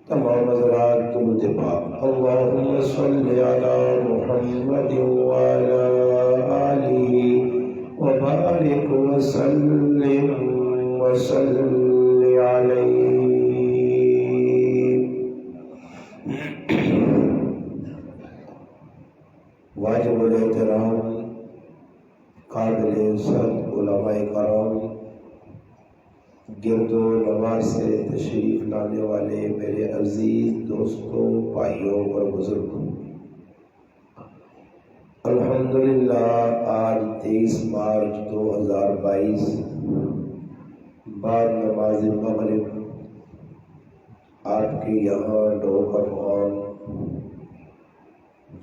تمام حضرات درود پاک اللہم صلی علی محمد وعلی آلہ وبارک وسلم وصلی علیہ۔ واجب الاحترام قابل صد علماء کرام، گرد و نواح سے تشریف لانے والے میرے عزیز دوستوں، بھائیوں اور بزرگوں، الحمدللہ آج 23 مارچ 2022 بعد نماز مغرب آپ کے یہاں ڈوکرمان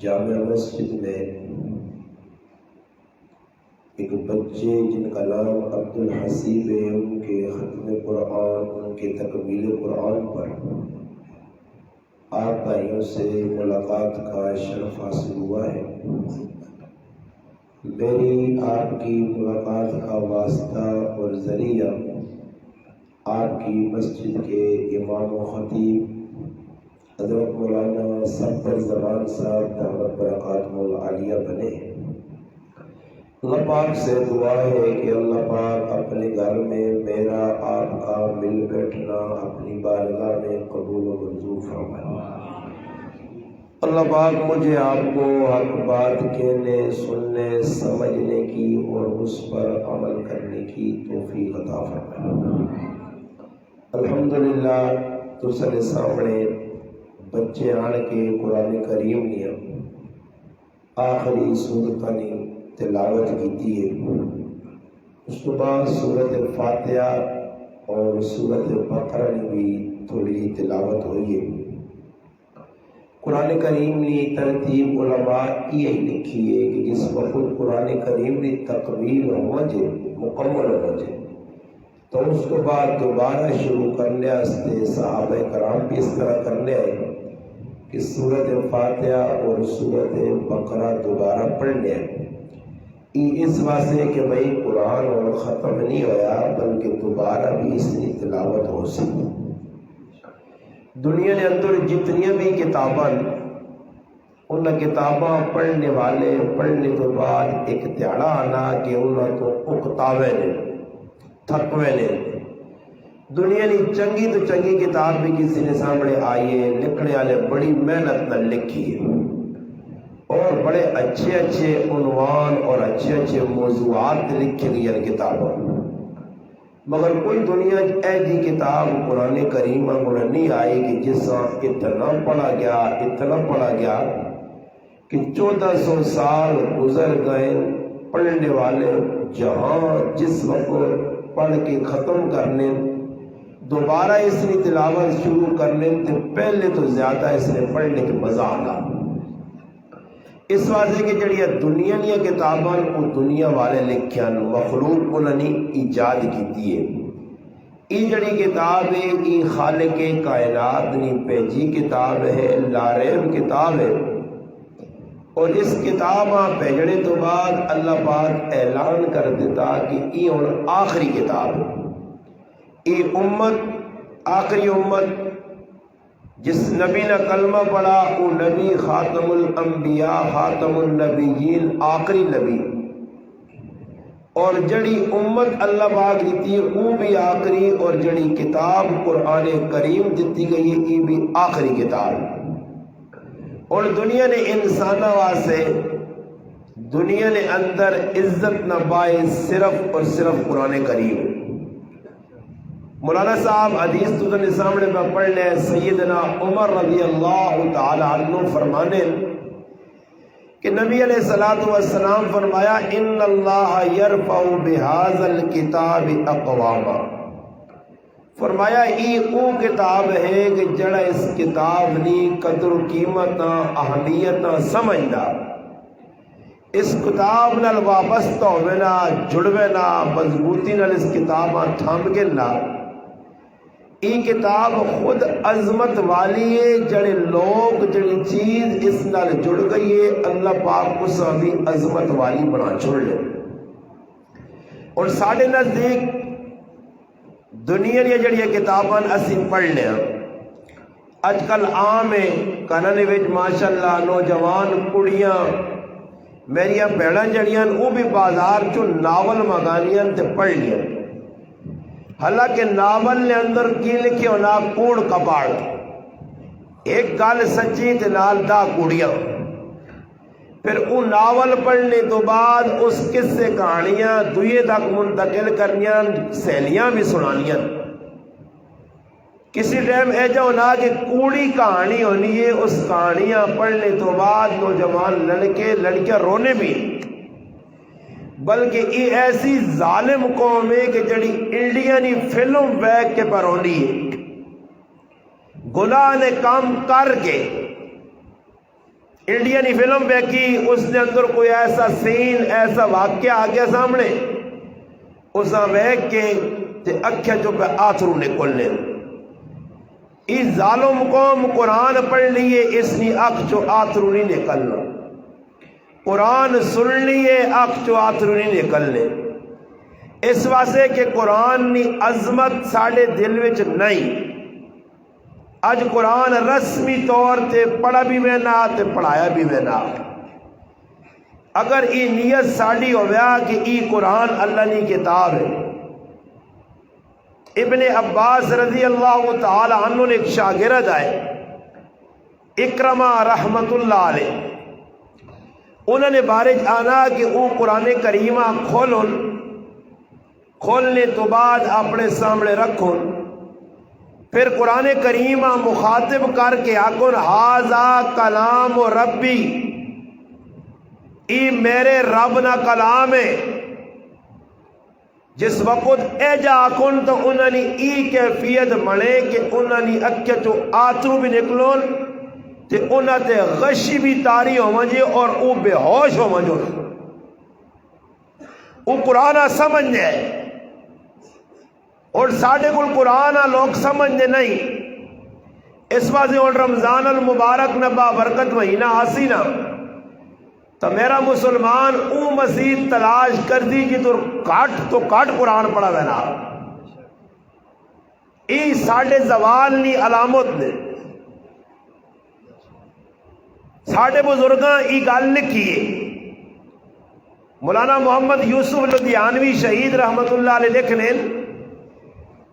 جامع مسجد میں ایک بچے جن کا نام عبدالحسیب ہے، ان کے ختم قرآن، ان کے تکمیل قرآن پر آپ بھائیوں سے ملاقات کا شرف حاصل ہوا ہے۔ میری آپ کی ملاقات کا واسطہ اور ذریعہ آپ کی مسجد کے امام و خطیب حضرت مولانا سرور زمان صاحب دعوت برکاتہ العالیہ بنے ہیں۔ اللہ پاک سے دعا ہے کہ اللہ پاک اپنے گھر میں میرا آپ کا مل بیٹھنا اپنی بارگاہ میں قبول و منظور فرمائے۔ اللہ پاک مجھے آپ کو حق بات کہنے، سننے، سمجھنے کی اور اس پر عمل کرنے کی توفیق عطا فرمائے۔ الحمدللہ تسلے سامنے بچے آن کے قرآن کریم نے آخری سورتاں تلاوت کی ہے، اس کے بعد سورت فاتحہ اور سورت بقرہ نے بھی تھوڑی تلاوت ہوئی ہے۔ قرآن کریم نے ترتیب علماء یہ لکھی ہے کہ جس وقت قرآن کریم نے تکمیل ہو جائے، مکمل ہو جائے، تو اس کے بعد دوبارہ شروع کرنے واسطے صحابہ کرام بھی اس طرح کرنے آئے کہ سورت فاتحہ اور سورت بقرہ دوبارہ پڑھنے آئے، اس واسطے کہ بھئی قرآن اور ختم نہیں ہویا بلکہ دوبارہ بھی اس کی تلاوت ہو سکے۔ دنیا کے اندر جتنی بھی کتاباں ان کتاباں پڑھنے والے پڑھنے کے بعد ایک تیڑا آنا کہ انہوں کو اکتاوے نے، تھکوے نے۔ دنیا کی چنگی تو چنگی کتاب بھی کسی نے سامنے آئی ہے، لکھنے والے بڑی محنت نہ لکھی ہے اور بڑے اچھے اچھے عنوان اور اچھے اچھے موضوعات لکھی گئی ہیں کتابوں، مگر کوئی دنیا ایسی کتاب قرآن کریم میں نہیں آئی کہ جس سے اتنا پڑھا گیا کہ 1400 سال گزر گئے، پڑھنے والے جہاں جس وقت پڑھ کے ختم کرنے دوبارہ اس نے تلاوت شروع کرنے تو پہلے تو زیادہ اس نے پڑھنے کے مزہ آنا۔ اس واسطے کہ جڑی دنیا دیا کتاباں وہ دنیا والے لکھیاں مخلوق انہوں نے ایجاد کی ہے۔ یہ جڑی کتاب ہے یہ خالق کائنات نے بھیجی کتاب ہے، لاریب کتاب ہے، اور اس کتاب بھیجنے تو بعد اللہ پاک اعلان کر دیتا کہ یہ ہن آخری کتاب ہے۔ یہ امت آخری امت جس نبی نے کلمہ پڑھا وہ نبی خاتم الانبیاء خاتم النبیین آخری نبی، اور جڑی امت اللہ پاک دیتی ہے وہ بھی آخری، اور جڑی کتاب قرآن کریم دیتی گئی ہے یہ بھی آخری کتاب۔ اور دنیا نے انسانہ واسطے دنیا نے اندر عزت نہ پائے صرف اور صرف قرآن کریم۔ مولانا صاحب حدیث تو سامنے میں پڑھ لیں، سیدنا عمر رضی اللہ تعالی عنہ فرمانے کہ نبی علیہ الصلوۃ والسلام فرمایا ان اللہ یرفع بہذا الکتاب اقواما، فرمایا یہ وہ کتاب ہے کہ جڑا اس کتاب نی قدر و قیمت اہمیت سمجھنا، اس کتاب نال وابستہ ہوئے نا، جڑوے نا، مضبوطی نال اس کتاب تھام کے نا، یہ کتاب خود عظمت والی ہے، جڑے لوگ جڑی چیز اس نال جڑ گئی ہے اللہ پاک اس بھی عظمت والی بنا چھوڑ لے۔ اور ساڑھے نزدیک دنیا دیا جڑی کتاباں اسی پڑھ لیا، اج کل عام ہے کانانے وچ ماشاءاللہ نوجوان کڑیاں میریاں بھیڑاں جڑیاں وہ بھی بازار چو ناول منگانیاں تے پڑھ لیاں، حالانکہ ناول نے اندر کی لکھے ہونا کوڑ کپاڑ، ایک گل سچی تے نال دا کوڑیاں، پھر وہ ناول پڑھنے تو بعد اس قصے کہانیاں دوئے تک منتقل کرنیاں، سہیلیاں بھی سنانیاں۔ کسی ٹائم ایجا ہونا کہ کوڑی کہانی ہونی ہے، اس کہانیاں پڑھنے تو بعد نوجوان لڑکے لڑکیاں رونے بھی، بلکہ یہ ایسی ظالم قوم ہے کہ جڑی انڈیا نی فلم ویک کے پر ہونی ہے، گناہ نے کام کر کے انڈیا نی فلم ویکھی، اس نے اندر کوئی ایسا سین ایسا واقعہ آ گیا سامنے، اس ویک کے تے اکھے چو پہ آتھرو نکلنے، اس ظالم قوم قرآن پڑھ لیے اس نی اکھ چو آتھرو نہیں نکلنا، قرآن سن لیے اکھ چو آتھرو نہیں نکلنے، اس واسطے کہ قرآن نی عظمت ساڑے دل وچ نہیں۔ اج قرآن رسمی طور تے پڑھا بھی میں نہ تے پڑھایا بھی میں نہ، اگر ای نیت ساڑی ہویا کہ ای قرآن اللہ نی کتاب ہے۔ ابن عباس رضی اللہ تعالی عنہ نے ایک شاگرد آئے اکرمہ رحمت اللہ علیہ، انہوں نے بارج آنا کہ وہ قرآن کریمہ کھولنے تو بعد اپنے سامنے رکھو، پھر قرآن کریمہ مخاطب کر کے آکن ہاذا کلام و ربی، ای میرے رب نا کلام ہے۔ جس وقت اے جا آکن تو انہوں نے ای کیفیت بنے کہ انہوں نے اکھے تو آترو بھی نکلون تے انہوں تے غشی بھی تاری ہو مجھے اور او بے ہوش ہو مجھے، او قرآن سمجھ جائے، اور ساڑھے کل قرآن لوگ سمجھنے نہیں۔ اس واسطے اور رمضان المبارک نبا برکت مہینہ آسی نا تو میرا مسلمان او مزید تلاش کر دی جی تو کٹ قرآن پڑھا وینا، ای ساڑھے زوال نی علامت نے، ساڑھے بزرگاں ای گل لکھیے، مولانا محمد یوسف لدھیانوی شہید رحمت اللہ علیہ لکھنے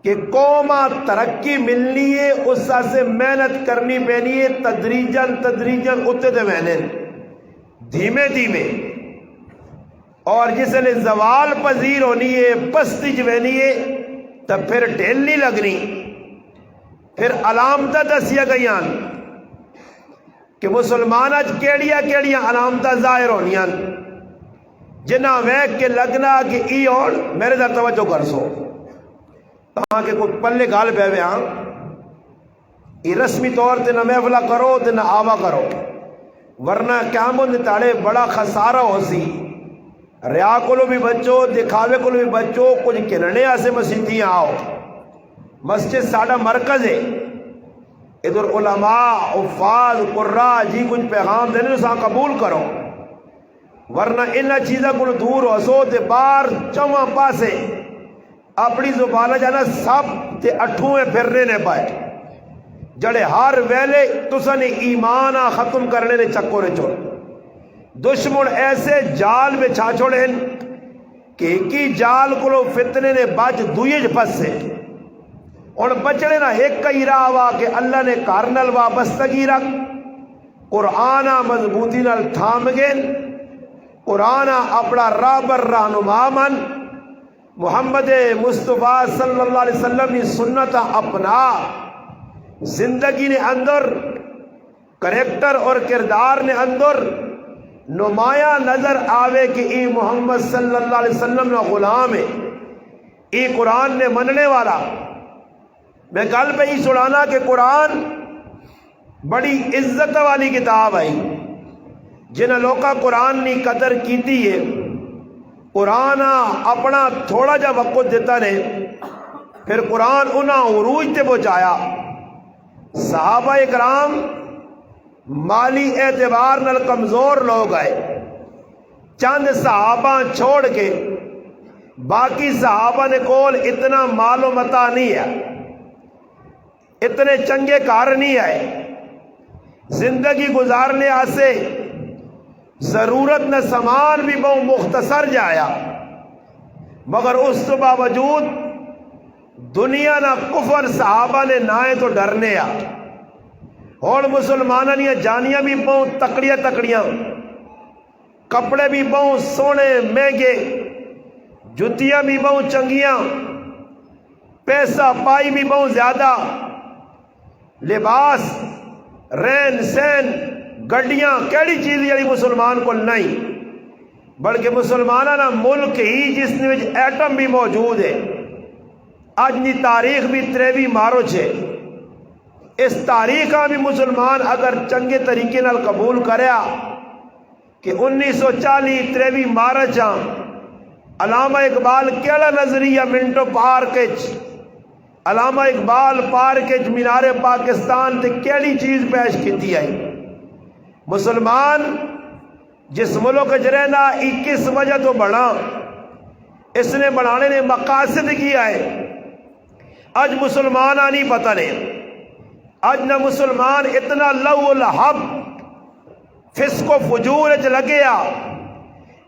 کہ قومہ ترقی ملنی ہے اس سے محنت کرنی پینی ہے، تدریجن اتے دے محنت دھیمے دھیمے، اور جس نے زوال پذیر ہونی ہے پستی جوینی ہے تو پھر ڈھیل نہیں لگنی۔ پھر علامتہ دسیا گئیاں کہ مسلمان اج کیڑیاں علامتہ ظاہر ہونیاں جنہ ویک کے لگنا کہ ای اور میرے در توجہ کر سو تاکہ کوئی پلے گال پہ ہوئے ہاں، یہ رسمی طور تے نہ محفلہ کرو تے نہ آوا کرو، ورنہ قیامت تاڑے بڑا خسارہ ہو سی۔ ریا کولو بھی بچو، دکھاوے کولو بھی بچو، کچھ کننے آسے مسجدیاں آؤ، مسجد ساڑھا مرکز ہے، ادھر علماء حفاظ قرآ جی کچھ پیغام دینے ساں قبول کرو، ورنہ انہا چیزہ کو دور ہو سو تے بار چواں پاسے اپنی زبانہ جانا سب تے اٹھویں پھرنے نے پائے، جڑے ہر ویلے تسا نے ایمانہ ختم کرنے نے چکورے چھوڑ، دشمن ایسے جال میں چھا چھوڑیں کہ ایک جال کو فتنے نے بچ دوئے پس سے، اور بچڑے نہ ایک کئی راوا کہ اللہ نے کارنل وابستگی رکھ، قرآنہ مضبوطی نال تھام گئن، قرآنہ اپنا رابر رہنما من، محمد مصطفیٰ صلی اللہ علیہ وسلم نے سنت اپنا زندگی نے اندر کریکٹر اور کردار نے اندر نمایاں نظر آوے کہ ای محمد صلی اللہ علیہ وسلم نا غلام ہے، ای قرآن نے مننے والا۔ میں کل پہ ہی سنانا کہ قرآن بڑی عزت والی کتاب ہے، جنہیں لوکا قرآن نے قدر کیتی ہے، قرآن اپنا تھوڑا جا وقت دیتا نے، پھر قرآن انہاں عروج تے پہنچایا۔ صحابہ اکرام مالی اعتبار نال کمزور لوگ آئے، چند صحابہ چھوڑ کے باقی صحابہ نے کول اتنا مال و متا نہیں ہے، اتنے چنگے گھر نہیں آئے زندگی گزارنے آسے ضرورت نہ سامان بھی بہت مختصر جایا مگر اس تو باوجود دنیا نہ کفر صحابہ نے نائے تو ڈرنے آ اور مسلمانہ نے جانیاں بھی بہت تکڑیاں کپڑے بھی بہت سونے مہنگے جتیاں بھی بہت چنگیاں پیسہ پائی بھی بہت زیادہ لباس رہن سہن گڈیاں کیڑی چیز یعنی مسلمان کو نہیں بلکہ مسلمانہ نا ملک ہی جس نے ایٹم بھی موجود ہے اج دی تاریخ بھی تریوی مارو چھے اس تاریخ بھی مسلمان اگر چنگے طریقے نال قبول کریا کہ 1940 تریوی مارچ علامہ اقبال کیڑا نظریہ منٹو پارک علامہ اقبال پارک مینار پاکستان تے کیڑی چیز پیش کیتی آئی مسلمان جس ملک رہنا 21 وجہ تو بڑھا اس نے بڑھانے نے مقاصد کیا ہے اج مسلمان آنی پتہ نہیں اج نہ مسلمان اتنا لو لحب فسق و فجور اچ لگیا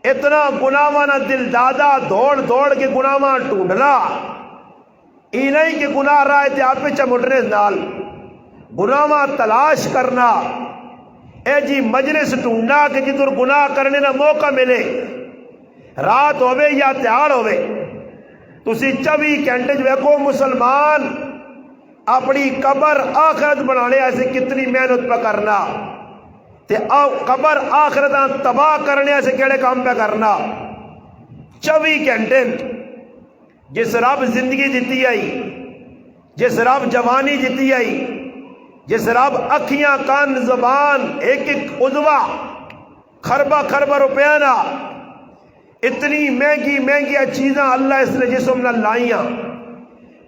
اتنا گناہاں نہ دل دادا دوڑ کے گناہاں ٹونڈنا ای نہیں کہ گناہ رائے تے آپ چمٹنے نال گناہاں تلاش کرنا اے جی مجلس ٹونڈنا کہ جدر گناہ کرنے نہ موقع ملے رات ہوئے یا تیار ہوئے تسی 24 گھنٹے جو کو مسلمان اپنی قبر آخرت بنانے ایسے کتنی محنت پہ کرنا تے قبر آخرت تباہ کرنے ایسے کیڑے کام پہ کرنا 24 گھنٹے جس رب زندگی دیتی آئی جس رب جوانی دیتی آئی جس رب اکھیاں کان زبان ایک عضوا خربہ روپیہ نا اتنی مہنگی چیزاں اللہ اس نے جسم نہ لائیاں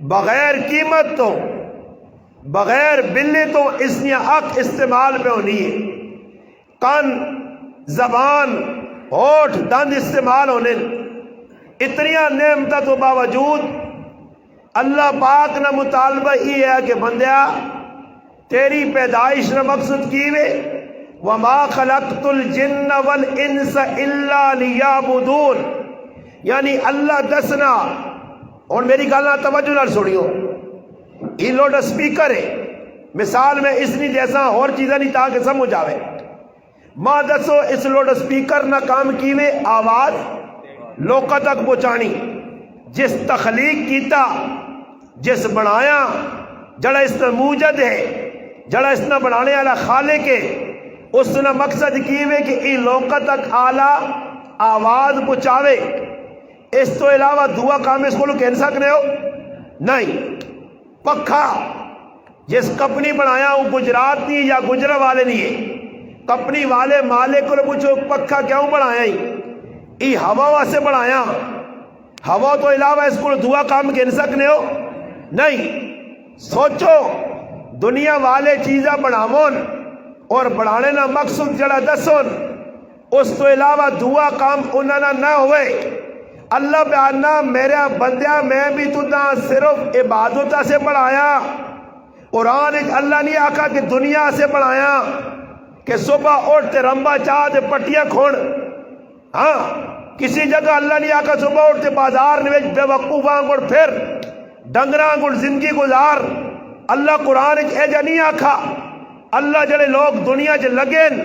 بغیر قیمت تو بغیر بلے تو اس نے اک استعمال پہ ہونی ہے کان زبان ہوٹھ دند استعمال ہونے اتنی نعمتوں تو باوجود اللہ پاک نہ مطالبہ یہ ہے کہ بندیا تیری پیدائش نہ مقصد کیوے وما خلقت الجن والانس الا لیعبدون یعنی اللہ دسنا اور میری گالنا توجہ نہ سنیو یہ لوڈ سپیکر ہے مثال میں اس نہیں جیسا اور چیزیں نہیں تاکہ سمجھ آوے ماں دسو اس لوڈ سپیکر نہ کام کیوے آواز لوکاں تک پہنچانی جس تخلیق کیتا جس بنایا جڑا اس نے موجد ہے جڑا اس نے بنانے والا خالق ہے اس نے مقصد کیوے کہ ای لوکاں تک آلہ آواز پہنچاوے اس تو علاوہ دعا کام اس کو لوگ کہہ سکنے ہو نہیں پکھا جس کمپنی بنایا ہوں گجرات نہیں یا گجرا والے نہیں ہے کمپنی والے مالک کو پوچھو پکھا کیوں بنایا ای ہوا واسے بنایا ہوا تو علاوہ اس کو دعا کام کہہ سکنے ہو نہیں سوچو دنیا والے چیزاں بناون اور بڑھانے نہ مقصد جڑا دسون اس تو علاوہ دعا کام انہاں نہ ہوئے اللہ بیاننا میرا بندیا میں بھی تُدہ صرف عبادتہ سے بڑھایا قرآن ایک اللہ نہیں آکھا کہ دنیا سے بڑھایا کہ صبح اٹھتے رمبا چاہتے پٹیاں کھوڑ ہاں کسی جگہ اللہ نہیں آکھا صبح اٹھتے بازار نویج بے وقوفاں گوڑ پھر ڈنگراں گوڑ زندگی گزار اللہ قرآن ایک ایجا نہیں آکھا اللہ جڑے لوگ دنیا چ لگیں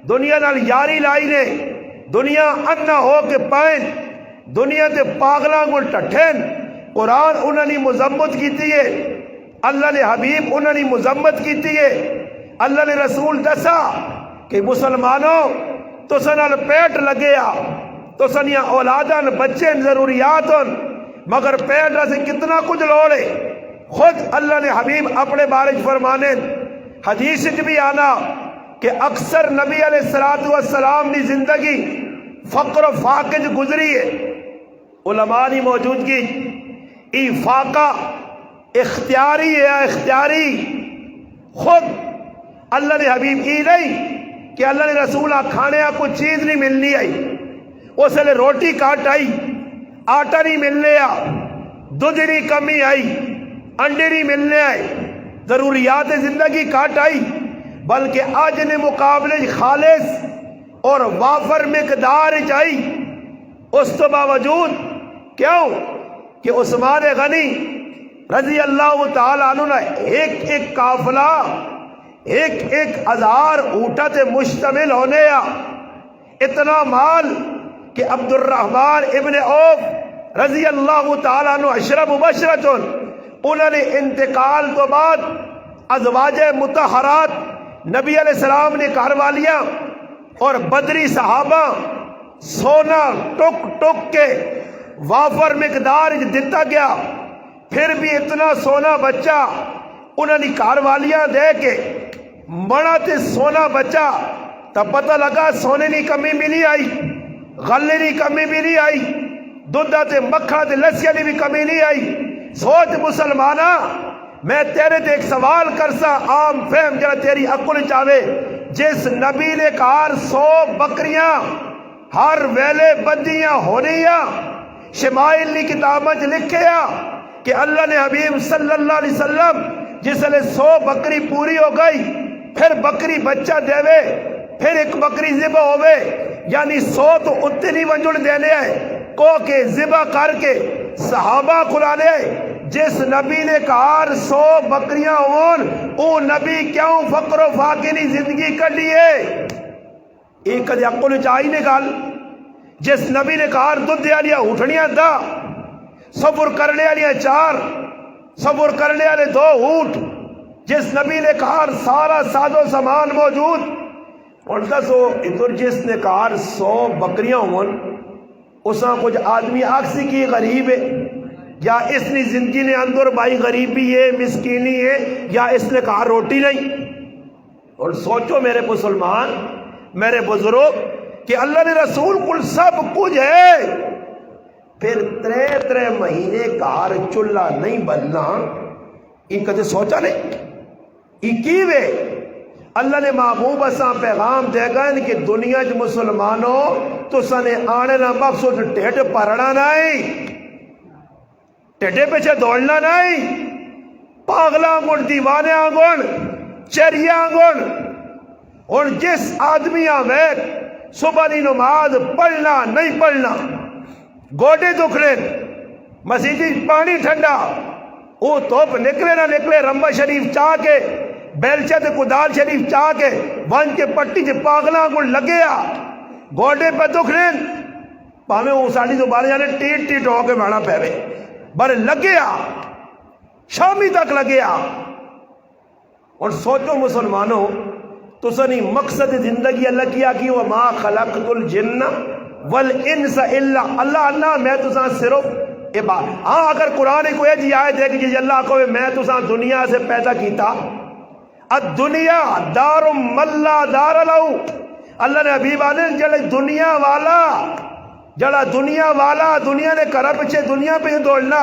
دنیا نال یاری لائی نے دنیا انا ہو کے پائیں دنیا تے پاگلاں کو ٹٹھیں قرآن انہوں نے مذمت کیتی ہے اللہ نے حبیب انہوں نے مذمت کیتی ہے اللہ نے رسول دسا کہ مسلمانوں تو سنال پیٹ لگیا تو سنیا اولادن بچیں ضروریاتن مگر پیٹ سے کتنا کچھ لوڑے خود اللہ نے حبیب اپنے بارے فرمانے حدیث بھی آنا کہ اکثر نبی علیہ السلام کی زندگی فقر و فاقے گزری ہے علماء کی موجودگی ای فاقہ اختیاری ہے اختیاری خود اللہ نے حبیب ای نہیں کہ اللہ نے رسول کھانے کو چیز نہیں ملنی آئی اس لئے روٹی کاٹ آئی آٹا نہیں ملنے آ دودھ نہیں کمی آئی انڈے نہیں ملنے آئے ضروریات زندگی کٹ آئی، بلکہ اج نے مقابلے خالص اور وافر مقدار چاہی۔ اس تو باوجود کیوں کہ عثمان غنی رضی اللہ تعالیٰ عنہ نے ایک ایک قافلہ ایک ایک ہزار اونٹا تے مشتمل ہونے اتنا مال کہ عبد الرحمن ابن عوف رضی اللہ تعالیٰ عنہ عشرہ مبشرۃ، انہوں نے انتقال تو بعد ازواج مطہرات نبی علیہ السلام نے گھر والیاں اور بدری صحابہ سونا ٹک ٹک کے وافر مقدار دیتا گیا، پھر بھی اتنا سونا بچہ انہوں نے گھر والیاں دے کے بڑا تے سونا بچہ، تب پتہ لگا سونے کی کمی بھی نہیں آئی، غلے کی کمی بھی نہیں آئی، دودھا تے مکھا تے لسیاں کی بھی کمی نہیں آئی۔ سوچ مسلمانہ، میں تیرے تے ایک سوال کرسا عام فہم جڑا تیری عقل چاہے، جس نبی نے کہا 100 بکریاں ہر ویلے بدیاں ہونیاں، شمائل کی کتابیں لکھیا کہ اللہ نے حبیب صلی اللہ علیہ وسلم جس لئے 100 بکری پوری ہو گئی، پھر بکری بچہ دے وے، پھر ایک بکری ذبح ہوئے، یعنی 100 تو اتنی ونجل دینے آئے کو کہ ذبح کر کے صحابہ کھلانے آئے۔ جس نبی نے کہا 100 بکریاں ہون، او نبی کیوں فقر و فاقری زندگی کر لیے؟ ایک کدی عقل چاہی نے گل، جس نبی نے کہا دودھ والیاں اٹھنیاں دا، صبر کرنے والیاں 4، صبر کرنے والے 2 اونٹ، جس نبی نے کہا سارا ساز و سامان موجود، اور دسو ادھر جس نے کہا 100 بکریاں ہون، اساں کچھ آدمی آکسی کی غریب ہے، یا اس نے زندگی نے اندر بھائی غریبی ہے، مسکینی ہے، یا اس نے کہا روٹی نہیں۔ اور سوچو میرے مسلمان، میرے بزرگ، کہ اللہ نے رسول کل سب کچھ ہے، پھر 3 مہینے کار چولہا نہیں بلنا، یہ کدے سوچا نہیں؟ یہ کیوے اللہ نے محبوب اساں پیغام دے گئے کہ دنیا جو مسلمانوں تو سنے آنے نہ مقصود ٹھیٹ پرڑا نہیں، ٹھیٹے پیچھے دوڑنا نہیں، پاگلاں گن دیوانے آنگن چریاں آنگن۔ اور جس آدمی آمید صبح دی نماز پڑھنا نہیں پڑھنا، گوڑے دکھنے، مسیجی پانی ٹھنڈا، وہ توپ نکلے نہ نکلے، رمبا شریف چاہ کے بیلچہ تے کدال شریف چاہ کے ون کے پٹی چے پاگلاں کو لگیا گوڑے پہ دکھنے، پاہمیں وہ ساڑی تو بارے جانے ٹیٹ ٹیٹ ہو کے مانا پہوے بارے لگیا، شامی تک لگیا۔ اور سوچو مسلمانوں، تو سنی مقصد زندگی اللہ کیا کہ وَمَا خَلَقْتُ الْجِنَّ وَالْإِنسَ إِلَّا، اللہ میں تو ساں صرف ہاں اگر قرآن کو یہ جی آئے دے کہ جی اللہ کو میں تو ساں دنیا سے پیدا کیتا، الدنیا دار من لا دار لہو، اللہ نے حبیب آنے جڑا دنیا والا دنیا نے کرا پیچھے دنیا پہ دوڑنا،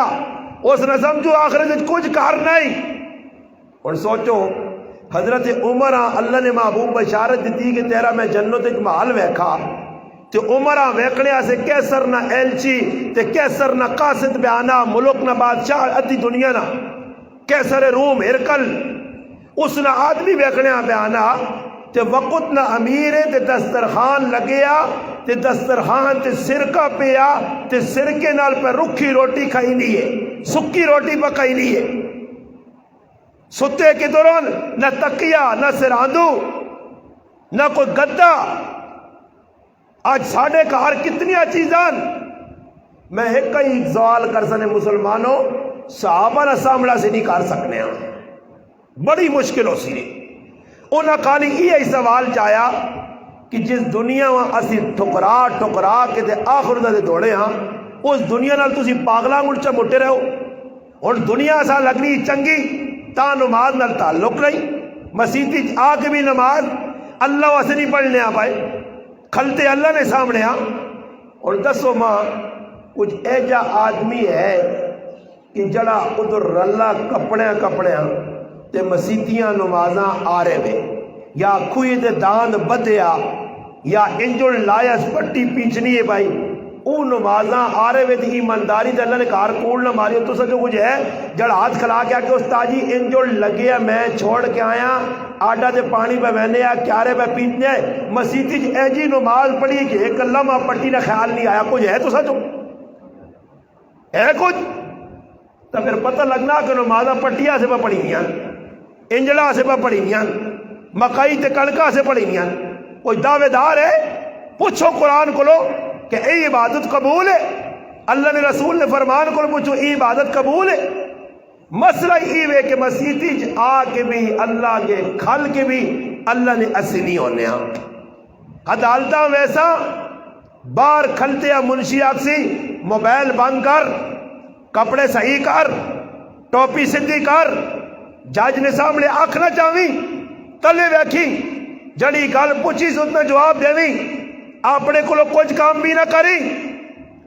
اس نے سمجھو آخرت کچھ کار نہیں۔ اور سوچو حضرت عمر اللہ نے محبوب بشارت دیتی کہ تیرا میں جنت ایک محل ویکھا، تے عمر ویکھنے سے کیسر نہ ایلچی تے کیسر نہ قاصد بیانا، ملک نہ بادشاہ ادھی دنیا نہ کیسر روم ہرکل، اس نہ آدمی ویکھنے بیانا تے وقت نہ امیر تے دسترخوان لگیا تے دسترخوان تے سرکہ پیا تے سرکے نال پہ رکھی روٹی کھائی نہیں ہے، سکی روٹی پکائی نہیں ہے، ستے کی دوران نہ تکیہ نہ سراندو نہ کوئی گدہ۔ آج ساڑھے کار کتنی چیزاں، میں ایک کئی سوال کر سنے مسلمانوں، صحابہ نہ سامڑا سے نہیں کر سکنے ہیں، بڑی مشکل ہو سی رہی۔ انہاں کہانی یہ سوال چاہیا کہ جس دنیا میں اسی ٹھکرا کے دے آخر دے دوڑے ہاں، اس دنیا نال تسی پاگلاں گلچہ مٹے رہو، اور دنیا سا لگنی چنگی تا نماز نال تعلق نہیں، مسیحی آ کے بھی نماز اللہ واسے نہیں پڑھنے پائے، کھلتے اللہ نے سامنے آ۔ اور دسو ماں کچھ ایجا آدمی ہے کہ جڑا ادھر رلا کپڑے تے مسیتیاں نمازاں آ رہے وے، یا کوئی دے داند بدیا، یا انجل لایا پٹی پیچھنی ہے بھائی، او نمازاں آرے وے دی ایمانداری تے اللہ نے کار کوڑ نہ ماری تو جو کچھ ہے جڑ ہاتھ کھلا کے کہ استاد جی ان جو لگے میں چھوڑ کے آیا آٹا تے پانی پہ بہنے آ کیارے پہ پیتنے مسیتی اے جی نماز پڑھی کہ ایک لمحہ پٹی نہ خیال نہیں آیا کچھ ہے تو سچو ہے کچھ تو پھر پتہ لگنا کہ نمازاں پٹیا سے پہ پڑھی نہیں انجڑا سے پہ پڑھی نہیں مکئی تے کڑکا سے پڑھی نہیں کوئی دعوے دار ہے پوچھو قرآن کو لو کہ اے عبادت قبول ہے اللہ نے رسول نے فرمان کو پوچھو اے عبادت قبول ہے مسئلہ یہ ہے کہ مسیتی آ کے بھی اللہ کے کھل کے بھی اللہ نے اسی نہیں ہونے عدالتہ ویسا باہر کھلتے ہیں منشی آکسی موبائل بند کر کپڑے صحیح کر ٹوپی سدھی کر جج نے سامنے آنکھ نہ چاہویں تلے ویکھی جڑی گل پوچھی سو میں جواب دیویں اپنے کو کچھ کام بھی نہ کری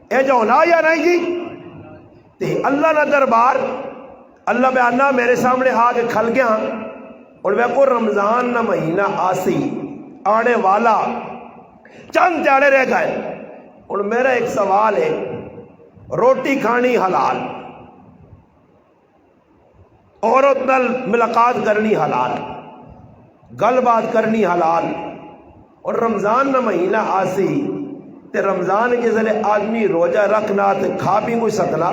اے جو ہونا یا نہیں جی تے اللہ نہ دربار اللہ بیانہ میرے سامنے آ کے کھل گیا اور میں کو رمضان نہ مہینہ آسی آنے والا چند دیہڑے رہ گئے اور میرا ایک سوال ہے روٹی کھانی حلال عورت نال ملاقات کرنی حلال گل بات کرنی حلال اور رمضان نہ مہینہ آسی تے رمضان کے ذریعے آدمی روزہ رکھنا تے کھا بھی کوئی سکنا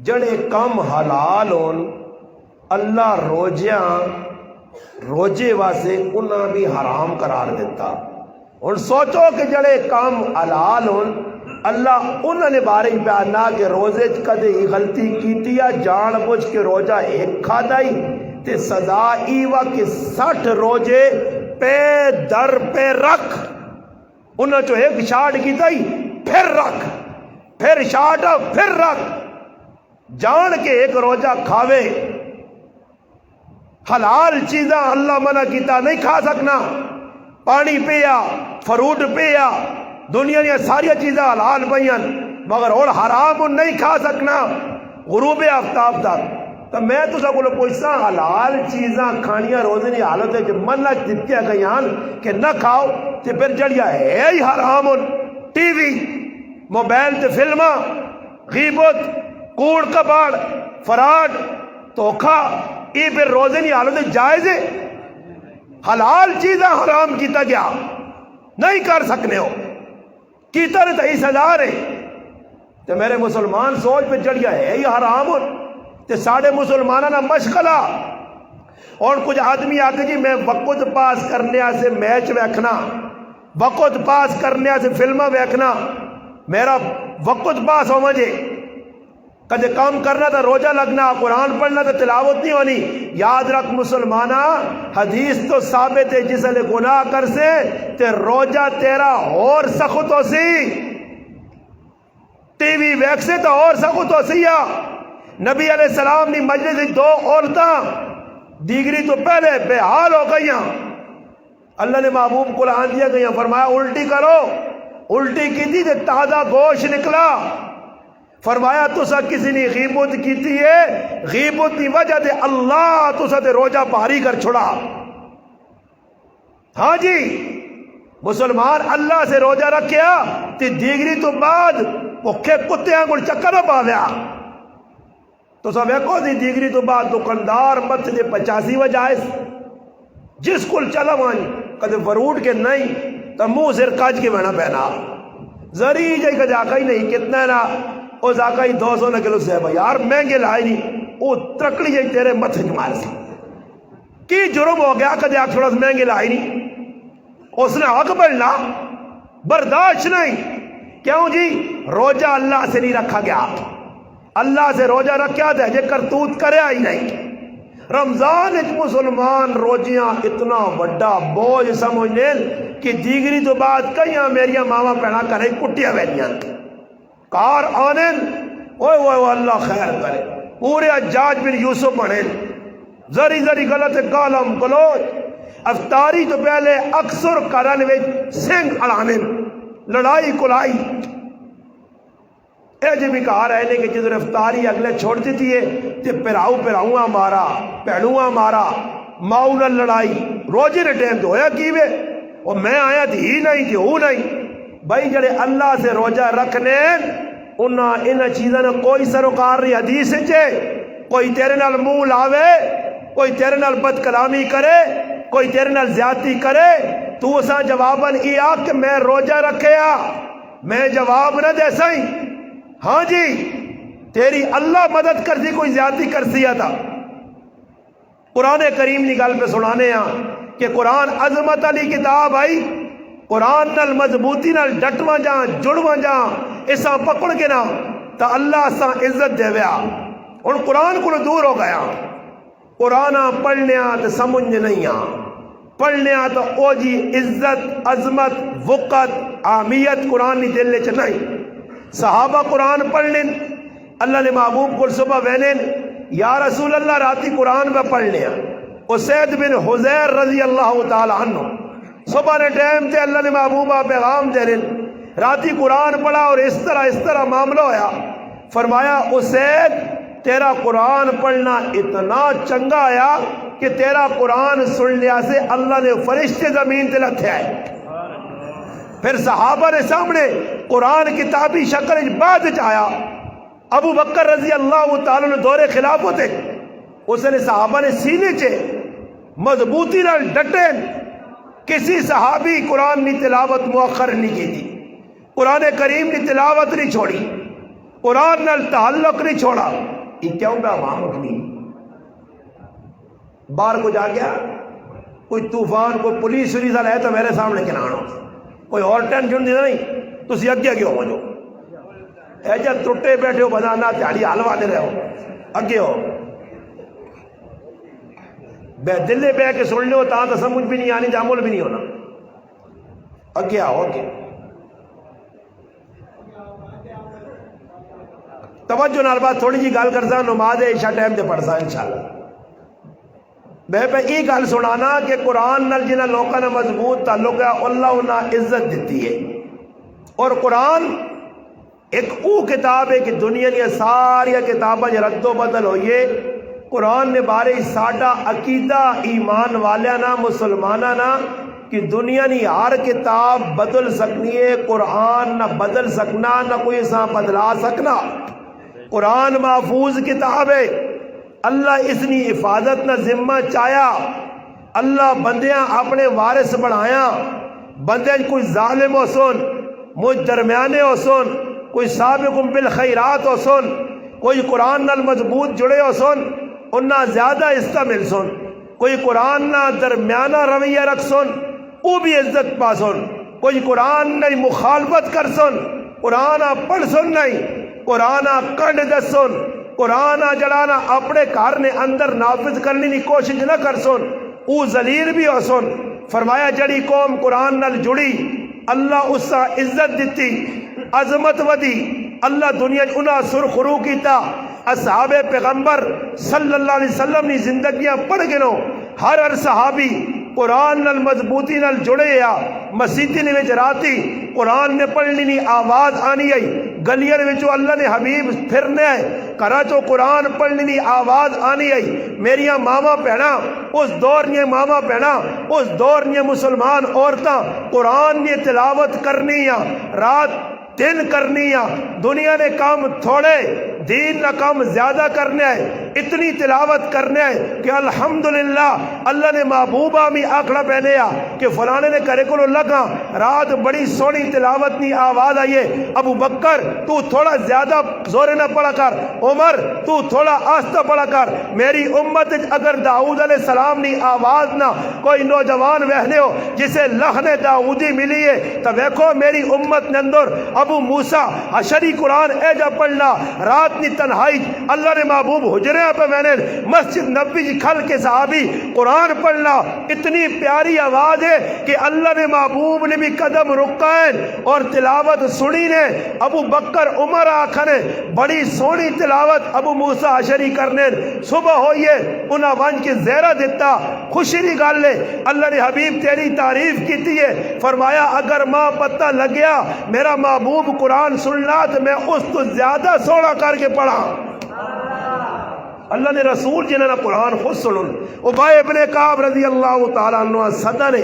جڑے کم حلال ہون اللہ روجے واسے انہاں بھی حرام قرار دیتا اور سوچو کہ جڑے کم حلال ہون اللہ انہوں نے بارے بیانہ کہ روزے کدے ہی غلطی کیتی یا جان بوجھ کے روزہ ایک کھادائی تے سزا ایوہ کہ 60 روزے پہ در پہ رکھ انہوں جو ایک شاٹ کی دائی پھر رکھ پھر شاٹ پھر رکھ جان کے ایک روزہ کھاوے حلال چیزاں اللہ منع کیتا نہیں کھا سکنا پانی پیا فروٹ پیا دنیا نے ساری چیزیں حلال پئین مگر اور حرام نہیں کھا سکنا غروب آفتاب تک تو میں تو سب کو پوچھتا حلال چیزاں کھانیاں روزے کی حالت ہے کہ منع دیتی گئیان کہ نہ کھاؤ تے پھر جڑیا ہے ہی حرام ٹی وی موبائل تے فلماں غیبت کوڑ کباڑ فراڈ دھوکھا یہ پھر روزے کی حالت جائز ہے حلال چیزاں حرام کیتا گیا نہیں کر سکنے ہو کیتا نہیں تو سزا رہے تو میرے مسلمان سوچ پہ جڑیا ہے ہی حرام تے ساڑھے مسلمانہ نہ مشغلہ اور کچھ آدمی آگے جی میں وقت پاس کرنے سے میچ ویکھنا وقت پاس کرنے سے فلمہ ویکھنا میرا وقت پاس ہو مجھے کدے کام کرنا تھا روزہ لگنا قرآن پڑھنا تھا تلاوت نہیں ہونی یاد رکھ مسلمانہ حدیث تو ثابت ہے جس نے گناہ کر سے تے روزہ تیرا اور سخت ہو سی ٹی وی ویک سے تو اور سخت ہو سی نبی علیہ السلام نے مجلس 2 عورتاں دیگری تو پہلے بے حال ہو گئیاں اللہ نے محبوب کو لعان دیا گئیاں فرمایا الٹی کرو الٹی کی تھی تو تازہ گوشت نکلا فرمایا تسا کسی نے غیبت کی تھی ہے غیبت کی وجہ دے اللہ تسا تے روجہ پاری کر چھڑا ہاں جی مسلمان اللہ سے روجہ رکھیا تے دیگری تو بعد بھوکے کتے آنگل چکر نہ پاویا تو سب ایک دی دیگری تو بعد دکاندار مت دے 85 وجائز جس کل چلا مانی کدے فروٹ کے نہیں تو منہ سر کاج کے بنا پہنا زری جائی کا جاکا ہی نہیں کتنا ہے نا او زاکا ہی 200 نہ کلو سے ہے یار مہنگے لائی نہیں او ترکڑی جائی تیرے مت جمال سے کی جرم ہو گیا کدے آگ تھوڑا سے مہنگے لائی نہیں اس نے حق بڑھنا برداشت نہیں کیوں جی روجہ اللہ سے نہیں رکھا گیا اللہ سے روجہ رکھیا دے جے کرتوت کرے آئی نہیں رمضان ایک مسلمان روجیاں اتنا بڑا بوجھ سمجھنے کہ دیگری تو بعد کئیاں میریاں ماما پہنا کرے کٹیاں ویلیاں کار آنین اوہ اللہ خیر کرے پورے حجاج بن یوسف بنے زری زری غلط گالم گلوچ افطاری تو پہلے اکثر کرن وچ سنگ اڑانے لڑائی کلائی اے جی بھی کہا رہے کہ جدھر افطاری اگلے چھوڑ دیتی ہے تے پراؤں مارا پہنواں مارا ماؤں نہ لڑائی روزے نے ٹائم تو ہویا کیوے اور میں آیا تھی ہی نہیں تھی ہوں نہیں بھائی جڑے اللہ سے روزہ رکھنے انہاں ان چیزاں نے کوئی سروکار نہیں حدیث چے کوئی تیرے نال منہ لاوے کوئی تیرے نال بد کلامی کرے کوئی تیرے نال زیادتی کرے تو اساں جواباً ای آ کہ میں روزہ رکھیا میں جواب نہ دے سائیں ہاں جی تیری اللہ مدد کرسی کوئی زیادتی کرسی تھا قرآن کریم کی گل پہ سنانے ہاں کہ قرآن عظمت علی کتاب آئی قرآن نال مضبوطی نال ڈٹواں جاں جڑواں جاں اساں پکڑ کے نا تا اللہ اساں عزت دے ویا ہن قرآن کو دور ہو گیا قرآن پڑھنے تو سمجھ نہیں آ پڑھنے تو او جی عزت عظمت وقت اہمیت قرآن کی دل چ نہیں صحابہ قرآن پڑھ لین اللہ نے محبوب کو صبح وینن یا رسول اللہ راتی قرآن پہ پڑھ لیا اسید بن حزیر رضی اللہ تعالی عنہ صبح نے ٹائم تے اللہ نے محبوبہ پیغام دے رہن راتی قرآن پڑھا اور اس طرح معاملہ ہویا فرمایا اسید تیرا قرآن پڑھنا اتنا چنگا آیا کہ تیرا قرآن سن لیا سے اللہ نے فرشتے زمین تے لتھے آئے پھر صحابہ نے سامنے قرآن کتابی شکل بعد آیا ابو بکر رضی اللہ تعالیٰ نے دور خلافت اس نے صحابہ نے سینے چے مضبوطی نال ڈٹے کسی صحابی قرآن کی تلاوت مؤخر نہیں کی تھی قرآن کریم کی تلاوت نہیں چھوڑی قرآن نال تعلق نہیں چھوڑا یہ کیوں پہ عوام اٹھنی باہر کو جا گیا کوئی طوفان کوئی پولیس والا ہے تو میرے سامنے کنانا کوئی اور ٹینشن نہیں تسی اگے اگے ہو جو اے جب ٹوٹے بیٹھے ہو بنانا تیاری حلوا دے رہے ہو اگے ہو بے دلے بے کے سن لو تا تو سمجھ بھی نہیں آنی جامل بھی نہیں ہونا اگے آؤ اگے توجہ نال بات تھوڑی جی گل کرسا نماز عشاء ٹائم تے پڑھسا انشاءاللہ میں پہ یہ گل سنانا کہ قرآن نال جنہ لوگوں نے مضبوط تعلق ہے اللہ انہیں عزت دیتی ہے اور قرآن ایک او کتاب ہے کہ دنیا کی ساری کتابیں رد و بدل ہوئیے قرآن نے بارے ساڈا عقیدہ ایمان والیاں نا مسلمانہ نا کہ دنیا نی ہر کتاب بدل سکنی ہے قرآن نہ بدل سکنا نہ کوئی سا بدلا سکنا قرآن محفوظ کتاب ہے اللہ اس نی حفاظت نہ ذمہ چایا اللہ بندیاں اپنے وارث بنایا بندے کوئی ظالم ہو سن مجھ درمیانے ہو سن کوئی سابقم بالخیرات ہو سن کوئی قرآن نال مضبوط جڑے ہو سن انہاں زیادہ عزت مل سن کوئی قرآن نہ درمیانہ رویہ رکھ سن وہ بھی عزت پا سن کوئی قرآن نہیں مخالفت کر سن قرآن پڑھ سن نہیں قرآن کنڈ دس سن قرآن جڑانا اپنے گھر نے اندر نافذ کرنے کی کوشش نہ کر سن او ذلیل بھی ہو سن فرمایا جڑی قوم قرآن نال جڑی اللہ اس کا عزت دیتی عظمت ودی اللہ دنیا انہاں سرخرو کیتا اصحاب پیغمبر صلی اللہ علیہ وسلم نے زندگیاں پڑھ گنو ہر صحابی قرآن نال مضبوطی نال جڑے یا مسیطی نے وچ راتی قرآن نے پڑھنی نہیں آواز آنی آئی گلیاں وچوں اللہ نے حبیب پھرنے آئے کرا چو قرآن پڑھنی نہیں آواز آنی آئی میریاں ماما پہنا اس دور نے ماما پہنا اس دور نے مسلمان عورتاں قرآن نے تلاوت کرنی یا رات دن کرنی یا دنیا نے کام تھوڑے دین نہ کام زیادہ کرنے ہے اتنی تلاوت کرنے ہے کہ الحمدللہ اللہ نے محبوبہ میں آکڑا پہنے یا کہ فلانے نے کرے کو لگا رات بڑی سونی تلاوت نی آواز آئیے ابو بکر تو تھوڑا زیادہ زور نہ پڑا کر عمر تو تھوڑا آستہ پڑا کر میری امت اگر داؤد علیہ السلام نی آواز نہ کوئی نوجوان وہنے ہو جسے لخن داؤدی ملی ہے تو دیکھو میری امت نے اندر ابو موسیٰ اشری قرآن اے جا پڑھنا رات نی تنہائی اللہ نے محبوب حجرے پہ میں نے مسجد نبی جی کھل کے صحابی قرآن پڑھنا اتنی پیاری آواز ہے کہ اللہ نے محبوب نے بھی قدم رکائیں اور تلاوت سنی نے ابو بکر عمر آکھنے بڑی سونی تلاوت ابو موسیٰ اشری کرنے صبح ہوئیے انہاں ونج کے زیرہ دیتا خوشی نہیں گال لے اللہ نے حبیب تیری تعریف کی ہے فرمایا اگر ماں پتہ لگ گیا میرا محبوب قرآن سننا تو میں اس تو زیادہ سونا کر کے پڑھا اللہ نے رسول جنہاں قرآن خود سنن ابی ابن کعب رضی اللہ تعالیٰ عنہ صدر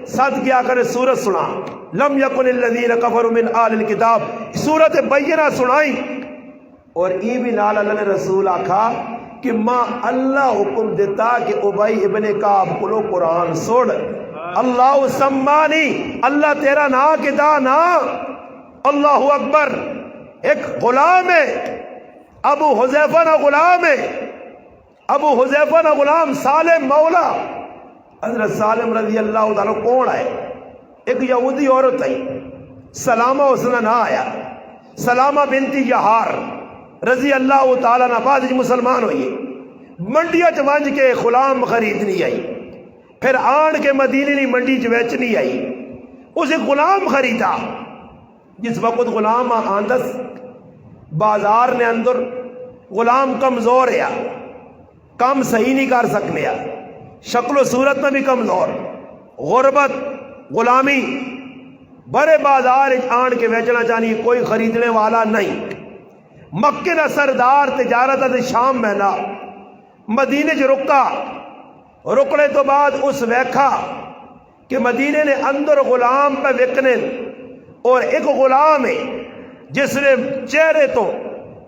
ساتھ کیا کرے سورت سنا لم یکن الذین کفروا من آل الکتاب سورت بینہ سنائی اور ای بھی نال اللہ نے رسول آکھا کہ ماں اللہ حکم دیتا کہ ابی ابن کعب کو قرآن سوڑ اللہ سمانی اللہ تیرا نا کدا نا اللہ اکبر ایک غلام ہے ابو حذیفہ نا غلام ہے ابو حذیفہ نا غلام سالم مولا حضرت سالم رضی اللہ تعالیٰ کون آئے ایک یہودی عورت آئی سلامہ اس نے نہ آیا سلامہ بنت یحار رضی اللہ تعالیٰ نے بعد مسلمان ہوئی منڈیا چونج کے غلام خریدنی آئی پھر آن کے مدینے نہیں منڈی چویچنی آئی اسے غلام خریدا جس وقت غلام آندس بازار نے اندر غلام کمزور ہے کام صحیح نہیں کر سکنے شکل و صورت میں بھی کمزور غربت غلامی بڑے بازار آن کے بیچنا چاہیے کوئی خریدنے والا نہیں مکے کا سردار تجارت ہے شام میں نا مدینے چ رکا رکنے تو بعد اس ویکھا کہ مدینے نے اندر غلام پہ وکنے اور ایک غلام ہے جس نے چہرے تو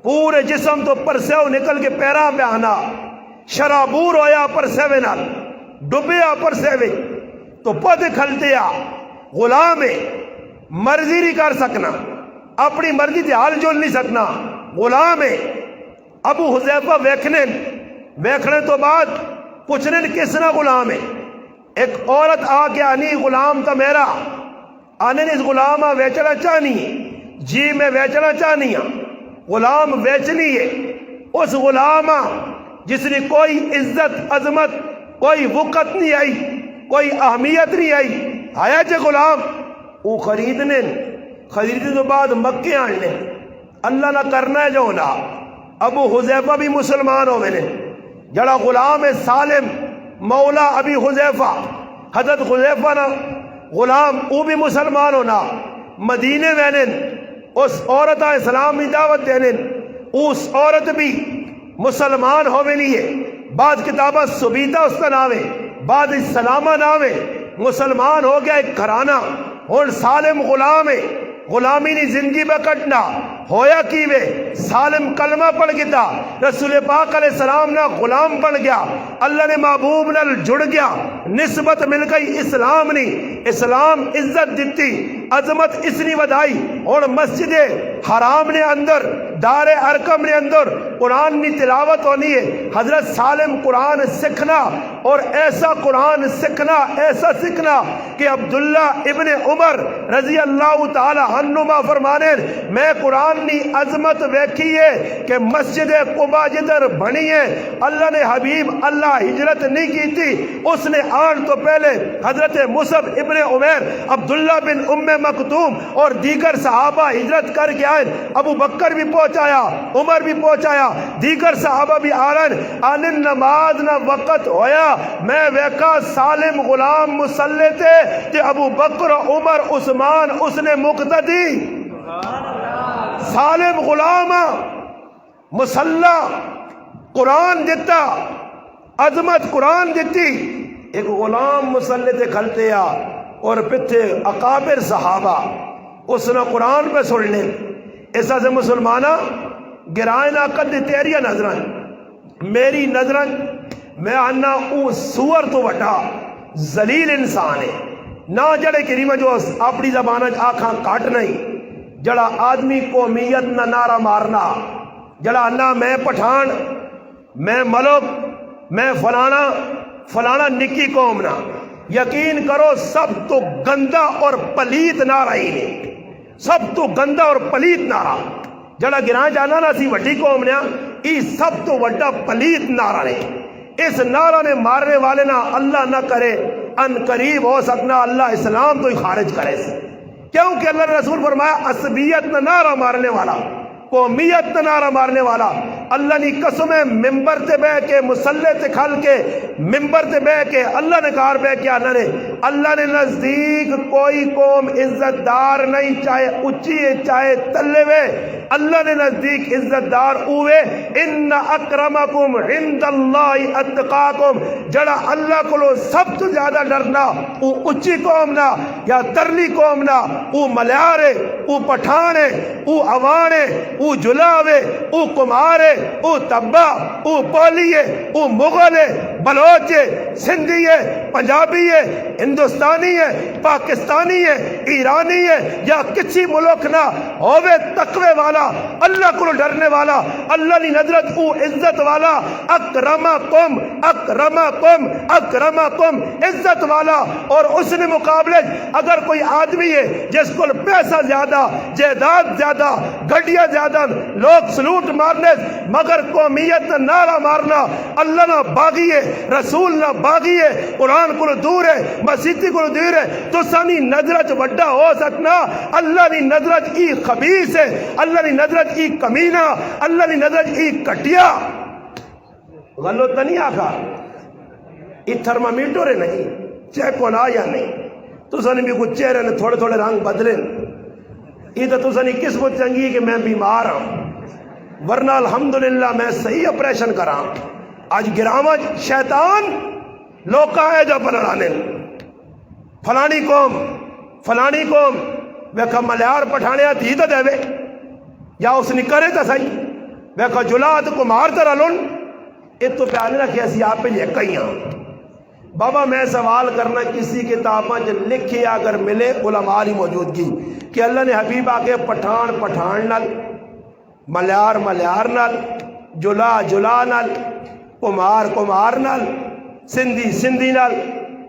پورے جسم تو پرسیو نکل کے پیراں پہ آنا شرابور ہویا پرسیوے نال ڈبیا پرسیوے تو پد کھلتیا غلام ہے مرضی نہیں کر سکنا اپنی مرضی تے حال جول نہیں سکنا غلام ہے ابو حذیفہ ویکھنے تو بعد پوچھنے کس نہ غلام ہے ایک عورت آ کے آنی غلام تا میرا آنے نے اس غلام ویچنا چاہنی ہے جی میں ویچنا چاہنی ہوں غلام ویچنی ہے اس غلام جس نے کوئی عزت عظمت کوئی وقت نہیں آئی کوئی اہمیت نہیں آئی آیا جے غلام وہ خریدنے تو بعد مکے آنے اللہ نہ کرنا ہے جو ہونا ابو حذیفہ بھی مسلمان ہو گئے جڑا غلام ہے سالم مولا ابی حذیفہ حضرت حذیفہ نا غلام وہ بھی مسلمان ہونا مدینے میں اس عورت اسلام کی دعوت دینے اس عورت بھی مسلمان ہوئے نہیں ہے بعض کتابہ سبیتا اس کا نام ہے بعض سلامہ نام ہے مسلمان ہو گیا ایک گھرانہ اور سالم غلام ہے غلامی نہیں زندگی میں کٹنا ہویا کیوے سالم کلمہ پڑھ گیا رسول پاک علیہ السلام نے غلام بن گیا اللہ نے محبوب نال جڑ گیا نسبت مل گئی اسلام نہیں اسلام عزت دیتی عظمت اس نے ودائی اور مسجد حرام نے اندر دار ارکم نے اندر قرآن کی تلاوت ہونی ہے حضرت سالم قرآن سیکھنا اور ایسا قرآن سیکھنا ایسا سیکھنا کہ عبداللہ ابن عمر رضی اللہ تعالی عنہما فرمانے میں قرآن کی عظمت ویکھی ہے کہ مسجد قباء جدھر بنی ہے اللہ نے حبیب اللہ ہجرت نہیں کی تھی اس نے آن تو پہلے حضرت مصعب ابن عمیر عبداللہ بن ام مکتوم اور دیگر صحابہ ہجرت کر کے آئے ابو بکر بھی پہنچایا عمر بھی پہنچایا دیگر صحابہ بھی آرن آنن نماز نہ وقت ہویا میں ویکا سالم غلام مسلح تھے کہ ابو بکر عمر عثمان اس نے مقتدی سالم غلام مسلح قرآن دیتا عظمت قرآن دیتی ایک غلام مسلح تے کھلتے اور پتھے اکابر صحابہ اس نے قرآن پہ سننے ایسا سے مسلمانہ گرائے نہ کد تیریا نظرن میری نظرن میں آنا او سور تو وٹا ذلیل انسان ہے نہ جڑے کریمہ جو اپنی زبانہ آنکھاں کاٹ نہیں جڑا آدمی قومیت نہ نعرہ مارنا جڑا نہ میں پٹھان میں ملک میں فلانا نکی قوم نہ یقین کرو سب تو گندہ اور پلیت نعرہ ہی نے سب تو گندہ اور پلیت نعرہ جڑا گراں جانا نہ سی وڈی قوم نے ای سب تو وڈا پلیت نعرہ نے اس نعرہ نے مارنے والے نہ اللہ نہ کرے ان قریب ہو سکنا اللہ اسلام تو ہی خارج کرے کیونکہ اللہ رسول فرمایا عصبیت نہ نعرہ مارنے والا قومیت نہ نعرہ مارنے والا اللہ نے قسمیں ممبر تے بہ کے مسلح تے کھل کے ممبر تے بہ کے اللہ نے کار بہ کے اللہ نے اللہ نے نزدیک کوئی قوم عزت دار نہیں، چاہے اچھی ہے چاہے تلے وے، اللہ نے نزدیک عزت دار ہوئے ان اکرمکم عند اللہ اتقاکم، جڑا اللہ کو سب تو زیادہ ڈرنا وہ اچھی قوم نہ یا ترلی قوم نہ، وہ ملیارے، وہ پٹھانے، وہ عوانے، وہ جلاوے، وہ کمارے، وہ تبا، وہ پولیے، وہ مغلے، بلوچے، سندھی ہے، پنجابی ہے، ہندوستانی ہے، پاکستانی ہے، ایرانی ہے، یا کسی ملک نہ ہوئے تقوی والا، اللہ کو ڈرنے والا، اللہ کی نظرت او عزت والا، اکرمکم اکرمکم اکرمکم، عزت والا۔ اور اس نے مقابلے اگر کوئی آدمی ہے جس کو پیسہ زیادہ، جائیداد زیادہ، گڈیاں زیادہ، لوگ سلوٹ مارنے مگر قومیت نعرہ مارنا، اللہ نہ باغی ہے، رسول نہ باغی ہے، قرآن کو دور ہے، مسیحی کو دور ہے، تو سانی نظرت وڈا ہو سکنا، اللہ کی نظرت ای خبیث ہے، اللہ کی نظرت ای کمینہ، اللہ کی نظرت ای کٹیا۔ غلط نہیں آکھا، ای تھرمامیٹر ہے نہیں، چیک ہونا یا نہیں، تو سانی بھی کچھ چہرے نے تھوڑے تھوڑے رنگ بدلے، ای تو سانی قسمت چنگی کہ میں بیمار ہوں، ورنہ الحمدللہ میں صحیح اپریشن کرا۔ آج گراما شیطان لوکا ہے جو پلڑانے، فلانی قوم ویکھا ملیار پٹھانے تھی تو دے وے، یا اس نے کرے تو صحیح، ویکھا جلات کو مارتا رلون، ایک تو پیانے رکھے اسی آپ پہ یہ کہیں ہاں۔ بابا میں سوال کرنا کسی کتاباں جو لکھی اگر ملے علماء کی موجودگی کہ اللہ نے حبیب آکے پٹھان نال، ملیار نال، جلا نال، کمار نال، سندھی نال،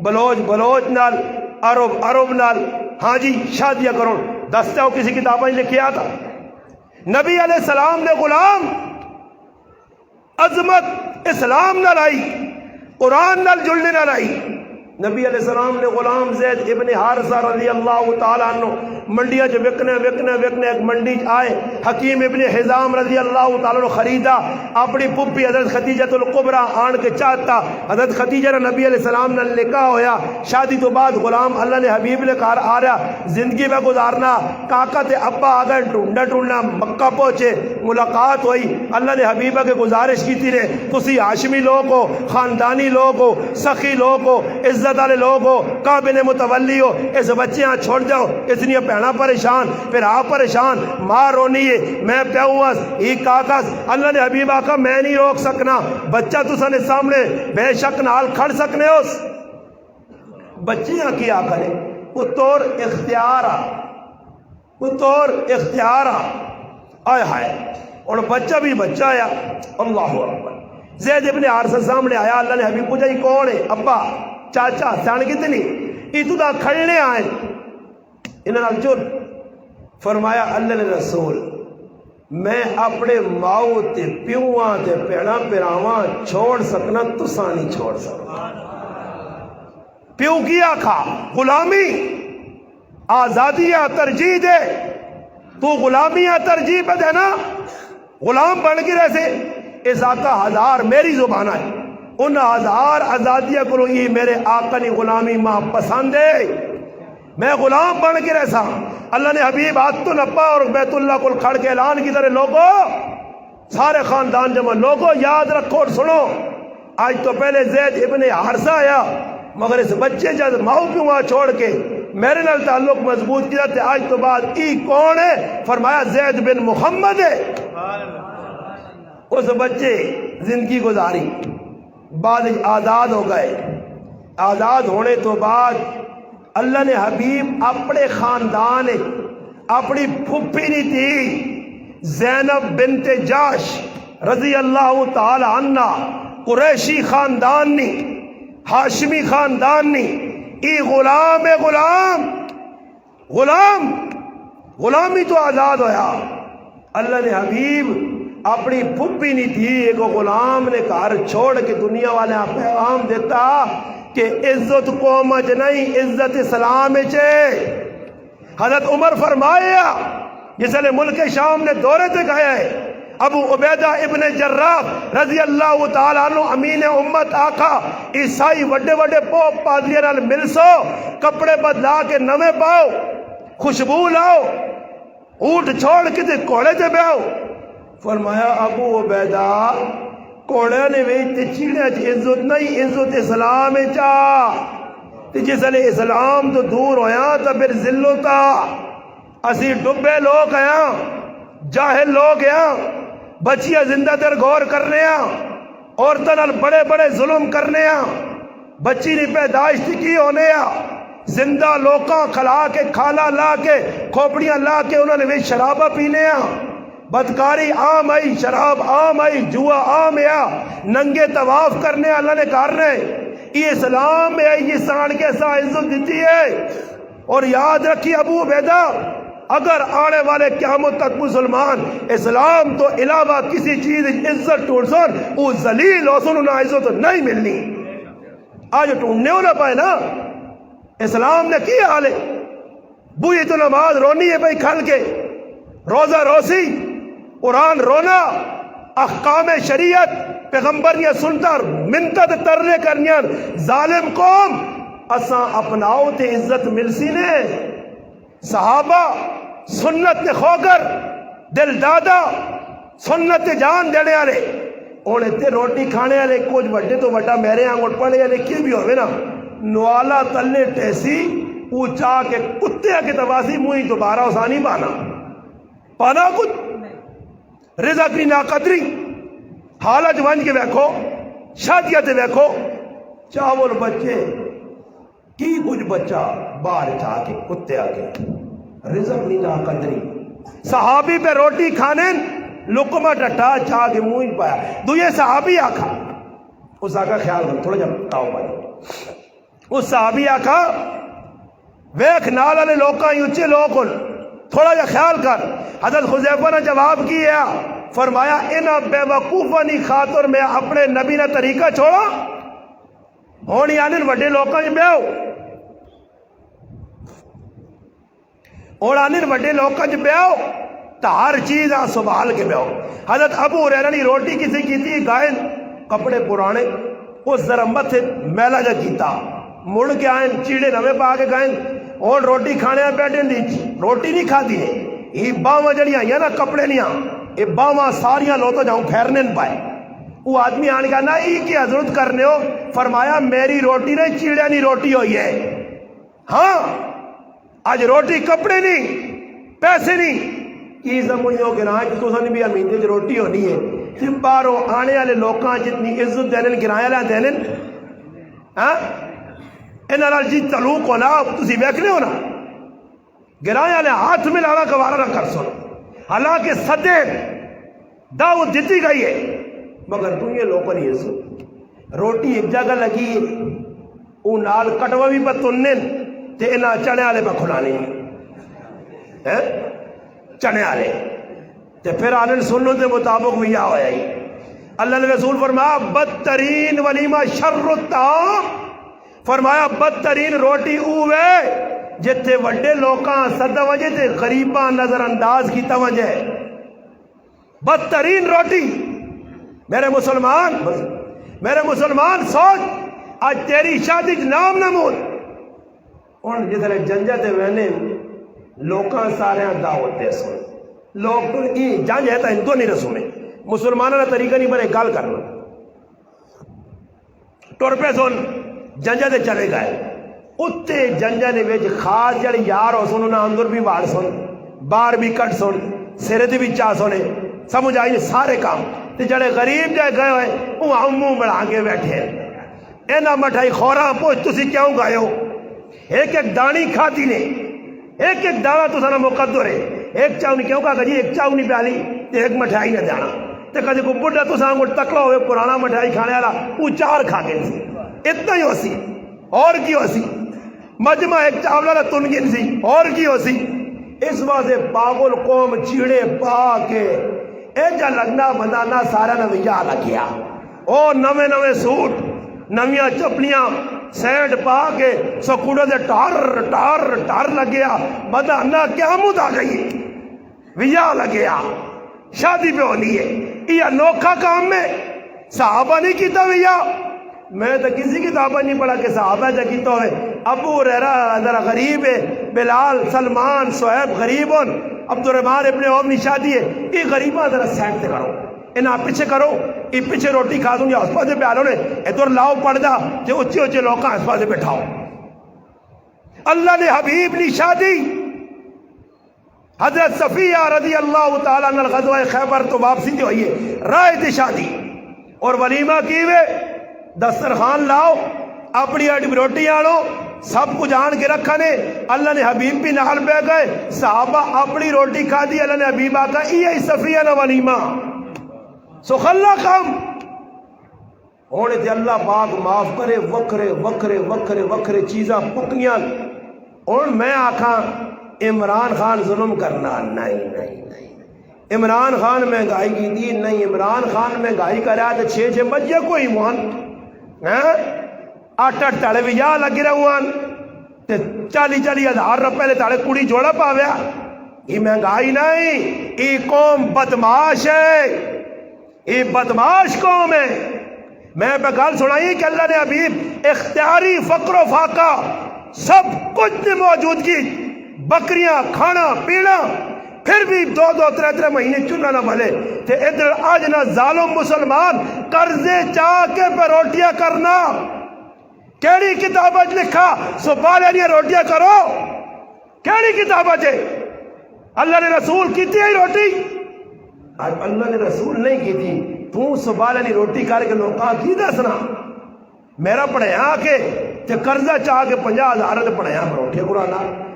بلوچ نال، عرب نال، ہاں جی شادیاں کرو، دستے ہو کسی کتابیں لکھیا تھا؟ نبی علیہ السلام نے غلام عظمت اسلام نہ لائی، قرآن نال جلنے نہ لائی۔ نبی علیہ السلام نے غلام زید ابن حارثہ رضی اللہ تعالیٰ عنہ منڈیاں جو وکنے ایک منڈی آئے، حکیم ابن حزام رضی اللہ تعالیٰ عنہ خریدا، اپنی پھپھی حضرت خدیجہ الکبریٰ آن کے چاہتا، حضرت خدیجہ نے نبی علیہ السلام نے نکاح ہویا، شادی تو بعد غلام اللہ نے حبیب نے کہا آ رہا زندگی میں گزارنا، کاکا تے ابا آگئے ڈھونڈنا مکہ پہنچے، ملاقات ہوئی، اللہ نے حبیبہ کے گزارش کی تھی نے تسی ہاشمی لوگ ہو، خاندانی لوگ ہو، سخی لوگ ہو، عزت والے لوگ ہو، قابل متولی ہو، اس بچیاں چھوڑ جاؤ، اس نے پہنا پریشان، پھر آپ پریشان، ماں رونی ہے، میں پیوس ہی کاکس، اللہ نے حبیب آقا میں نہیں روک سکنا، بچہ تو سنے سامنے بے شک نال کھڑ سکنے اس بچیاں کیا کرے، وہ طور اختیارہ آئے ہائے، اور بچہ بھی بچہ آیا، اللہ اکبر۔ زید ابن حارثہ سامنے آیا، اللہ نے حبیب پوچھا یہ کون ہے؟ ابا چاچا سیان کتنی ایتو دا کھڑنے آئے، انہاں جر فرمایا اللہ نے رسول میں اپنے ماؤ تے پیواں تے پیڑا پیراواں چھوڑ سکنا، تساں نہیں چھوڑ سکنا۔ پیو کیا کھا غلامی آزادیاں ترجیح دے، تو غلامیاں ترجیح پہ دینا، غلام بن کے رہے اس آقا ہزار میری زبان ہے، ان ہزار آزادیاں کرو یہ میرے آقا نے غلامی ماں پسند ہے، میں غلام بن کے رہسا۔ اللہ نے حبیب آت نپا اور بیت اللہ کو کھڑ کے اعلان کی طرح لوگو سارے خاندان جمع، لوگو یاد رکھو اور سنو، آج تو پہلے زید ابن حارثہ آیا مگر اس بچے جب ماؤ کیوں وہاں چھوڑ کے میرے نال تعلق مضبوط کیا تھے، آج تو بعد ای کون ہے؟ فرمایا زید بن محمد ہے۔ اس بچے زندگی گزاری، بعد آزاد ہو گئے، آزاد ہونے تو بعد اللہ نے حبیب اپنے خاندان اپنی پھپھی نہیں تھی زینب بنت جاش رضی اللہ تعالی عنہ، قریشی خاندان نہیں، ہاشمی خاندان نہیں، ای غلام ہے، غلامی تو آزاد ہویا۔ اللہ نے حبیب اپنی پھپھی نہیں تھی، ایک غلام نے گھر چھوڑ کے دنیا والے آپ پیغام دیتا کہ عزت قوم اچ نہیں، عزت اسلام اچ ہے۔ حضرت عمر فرمایا جس نے ملک شام نے دورے تے گئے ہے، ابو عبیدہ ابن جراح رضی اللہ تعالیٰ عنہ امین امت آقا عیسائی وڈے وڈے پوپ پادریاں نال مل سو کپڑے بدلا کے نویں پاؤ خوشبو لاؤ اونٹ چھوڑ کے تے کوڑے تے بیاؤ فرمایا ابو عبیدہ کوڑے نے بھی تے چیڑے چ عزت نہیں عزت اسلام چا تے جس لے اسلام تو دور ہویا تا پھر ذلو تا اسی ڈبے لوگ ہیں جاہل لوگ ہیں بچیاں زندہ در غور کرنے ہیں عورتوں نال بڑے بڑے ظلم کرنے ہیں بچی نہیں پیدائش کی ہونے ہیں زندہ لوکاں کھلا کے کھالا لا کے کھوپڑیاں لا کے انہوں نے بھی شرابہ پینے ہیں بدکاری عام آئی شراب عام آئی جوا عام ہے ننگے طواف کرنے اللہ نے کرنے یہ اسلام ہے یہ سان کے سا عزت دیتی ہے اور یاد رکھی ابو عبیدہ اگر آنے والے قیامت تک مسلمان اسلام تو علاوہ کسی چیز عزت ٹوٹ سن وہ ذلیل ہو سن انہیں عزت نہیں ملنی آج ٹونڈنے ہو نہ پائے نا اسلام نے کی حال ہے بوئی تو نماز رونی ہے بھائی کھل کے روزہ روسی قرآن رونا احکام شریعت پیغمبر یہ سنتا منتت ترنے کرنیاں ظالم قوم اساں اپناؤ تے عزت ملسی نے صحابہ سنت تے خوگر دل دادا سنت تے جان دینے والے اونے تے روٹی کھانے والے کچھ بڑے تو بڑا میرے آنگوٹ پڑے والے کی بھی ہوئے نا نوالا تلے ٹیسی اونچا کے کتے کے تواسی منہ دوبارہ اسانی پانا کچھ رزق کی ناقدری حالت ونج کے دیکھو شادیاں تے دیکھو چاول بچے کی کچھ بچہ باہر چاہ کے کتے آگے رزق نہیں ناقدری صحابی پہ روٹی کھانے لقمہ ڈٹا چاہ کے منہ پایا تو یہ صحابی آکھا اس آقا خیال کر تھوڑا جب تاؤ پائے اس صحابی آکھا ویکھ نال والے لوکاں اونچے لوگ تھوڑا جا خیال کر حضرت حذیفہ نے جواب کیا فرمایا انہاں بے وقوفانی خاطر میں اپنے نبی نے طریقہ چھوڑا ہونی آنے وڈے لوکاں جی بیاؤ اور آنے وڈے لوکاں جی بیاؤ تا ہر چیز سنبھال کے بیاؤ حضرت ابو ہریرہ نے روٹی کسی کی تھی گائن کپڑے پرانے اس ذرا متھے میلا جا کیتا مڑ کے آئیں چیڑے نوے پا کے گائن اور روٹی کھانے بیٹھے دی روٹی نہیں کھا دی یہ باواں جڑیاں یا نا کپڑے نہیں یہ باواں ساریاں لو تو جاؤں پھیرنے نہ پائے وہ آدمی آنے کا نا یہ کی حضرت کرنے ہو فرمایا میری روٹی نہیں چیڑے نہیں روٹی ہوئی ہے ہاں آج روٹی کپڑے نہیں پیسے نہیں کی زمانیوں کے رہا ہے کہ تو سنی بھی امین جو روٹی ہونی ہے تم باروں آنے والے لوکاں جتنی عزت دینے گرایہ لیں دینے ہاں انہاں نال جی تعلق ہونا تسی ویکھنے ہو نا گرایہ لیں ہاتھ میں لانا گوارا نہ کر سن حالانکہ صدے دعوت دیتی گئی ہے مگر تو یہ لوکاں نہیں عزت روٹی ایک جگہ لگی ہے وہ نال کٹوا بھی پہ تنن تے انہاں چنے والے پہ کھلانے چنے والے تے پھر آنن سنو دے مطابق بھی یا ہویا ہی اللہ نے رسول فرمایا بدترین ولیمہ شر الطعام فرمایا بدترین روٹی اوے جتھے وڈے لوکاں صدا وجہ تے غریباں نظر انداز کی توجہ بدترین روٹی میرے مسلمان سوچ آج تیری شادی نام نمود ان جتنے جنجہ تے وینے لوکاں سارے دعوت دے سن لوگ تو جنج ہے تا ان تو نہیں رسونے مسلمانوں نے طریقہ نہیں بنے گال کرنا ٹور پہ سن جنجہ دے چلے گئے اتے جنجہ نے ویچ خاص جڑ یار ہو سن انہاں اندر بھی وار سن بار بھی کٹ سن سرے دی بھی چاہ سنے سمجھ آئی سارے کام تے جڑے غریب جائے گئے ہوئے وہ منہ بڑھا کے بیٹھے اینا مٹھائی خوراں پوچھ تسی کیوں گئے ہو ایک ایک دانی کھاتی نے ایک ایک دانا تو سنا مقدر ہے ایک چاؤ نہیں کیوں کہا کہ جی ایک چاؤ نہیں پیالی تے ایک مٹھائی نہ جانا تے کہا کو بڑھا تو سنا کو تکلا ہوئے پرانا مٹھائی کھانے والا وہ چار کھا گئے سی اتنا ہی ہو سی اور کی ہو سی مجمع ایک چاولا تن گن سی اور کی ہو سی اس واسطے پاگل قوم چیڑے پا کے ایجا لگنا بندانا سارا نویہ لگیا او نوے نوے سوٹ نویاں چپلیاں سیڈ پا کے سکوڑے دے ٹار ٹار ٹار لگیا بدانا قیامت آ گئی ویہ لگیا شادی پہ ہونی ہے. یہ انوکھا کام میں صحابہ نہیں کیتا بھیا. میں تو کسی کتابہ نہیں پڑھا کہ صحابہ جا کیتا ہوئے. ابو ہریرہ ذرا غریب ہے, بلال, سلمان, صہیب غریب ہون, عبد الرحمن ابن عوف کی شادی ہے. یہ غریباں ذرا سائڈ سے کرو, انہاں پیچھے کرو, یہ پیچھے روٹی کھا دوں گی اس پاسے پہ آلو نے ادھر لاؤ پڑدا تے اچھے اچھے لوکاں اس پاسے بٹھاؤ. اللہ نے حبیب نے شادی حضرت صفیہ رضی اللہ تعالیٰ عنہ غزوہ خیبر تو واپسی دی ہوئی ہے, رائے دی شادی اور ولیمہ کیوے, دسترخوان لاؤ, اپنی اڈی روٹی آنو, سب کچھ آن کے رکھا نے. اللہ نے حبیب بھی نال بہ گئے, صحابہ اپنی روٹی کھا دی. اللہ نے حبیب آقا یہ صفیہ نہ ولیمہ سخلا کام ہونے تے اللہ پاک معاف کرے. وکھرے وکھرے وکھرے وکھرے چیزاں پکیاں. اور میں آکھاں عمران خان ظلم کرنا, نہیں نہیں نہیں. عمران خان مہنگائی کی دی نہیں. عمران خان مہنگائی کرا تو 6 بجے کوئی مان 8 تاڑے بھی یا لگی رہوان 40 ہزار روپے لے تاڑے کڑی جوڑا پاویا. یہ مہنگائی نہیں, یہ قوم بدماش ہے, یہ بدماش قوم ہے. میں پہ گل سنائی کہ اللہ نے حبیب اختیاری فقر و فاقہ سب کچھ موجودگی, بکریاں کھانا پینا, پھر بھی 2-3 مہینے چنا نہ بھلے تے ادھر آج نہ ظالم مسلمان قرضے چاہ کے پہ روٹیاں کرنا. کیڑی کتابت لکھا صبح لینی روٹیاں کرو, کیڑی کتابت ہے؟ اللہ نے رسول کیتی ہے روٹی؟ اللہ نے رسول نہیں کیتی. تو صبح لینی روٹی کر کے لوکاں کی دسنا میرا پڑھیا کے تے قرضہ چاہ کے 50,000 تے پڑھیا روٹیاں قرآن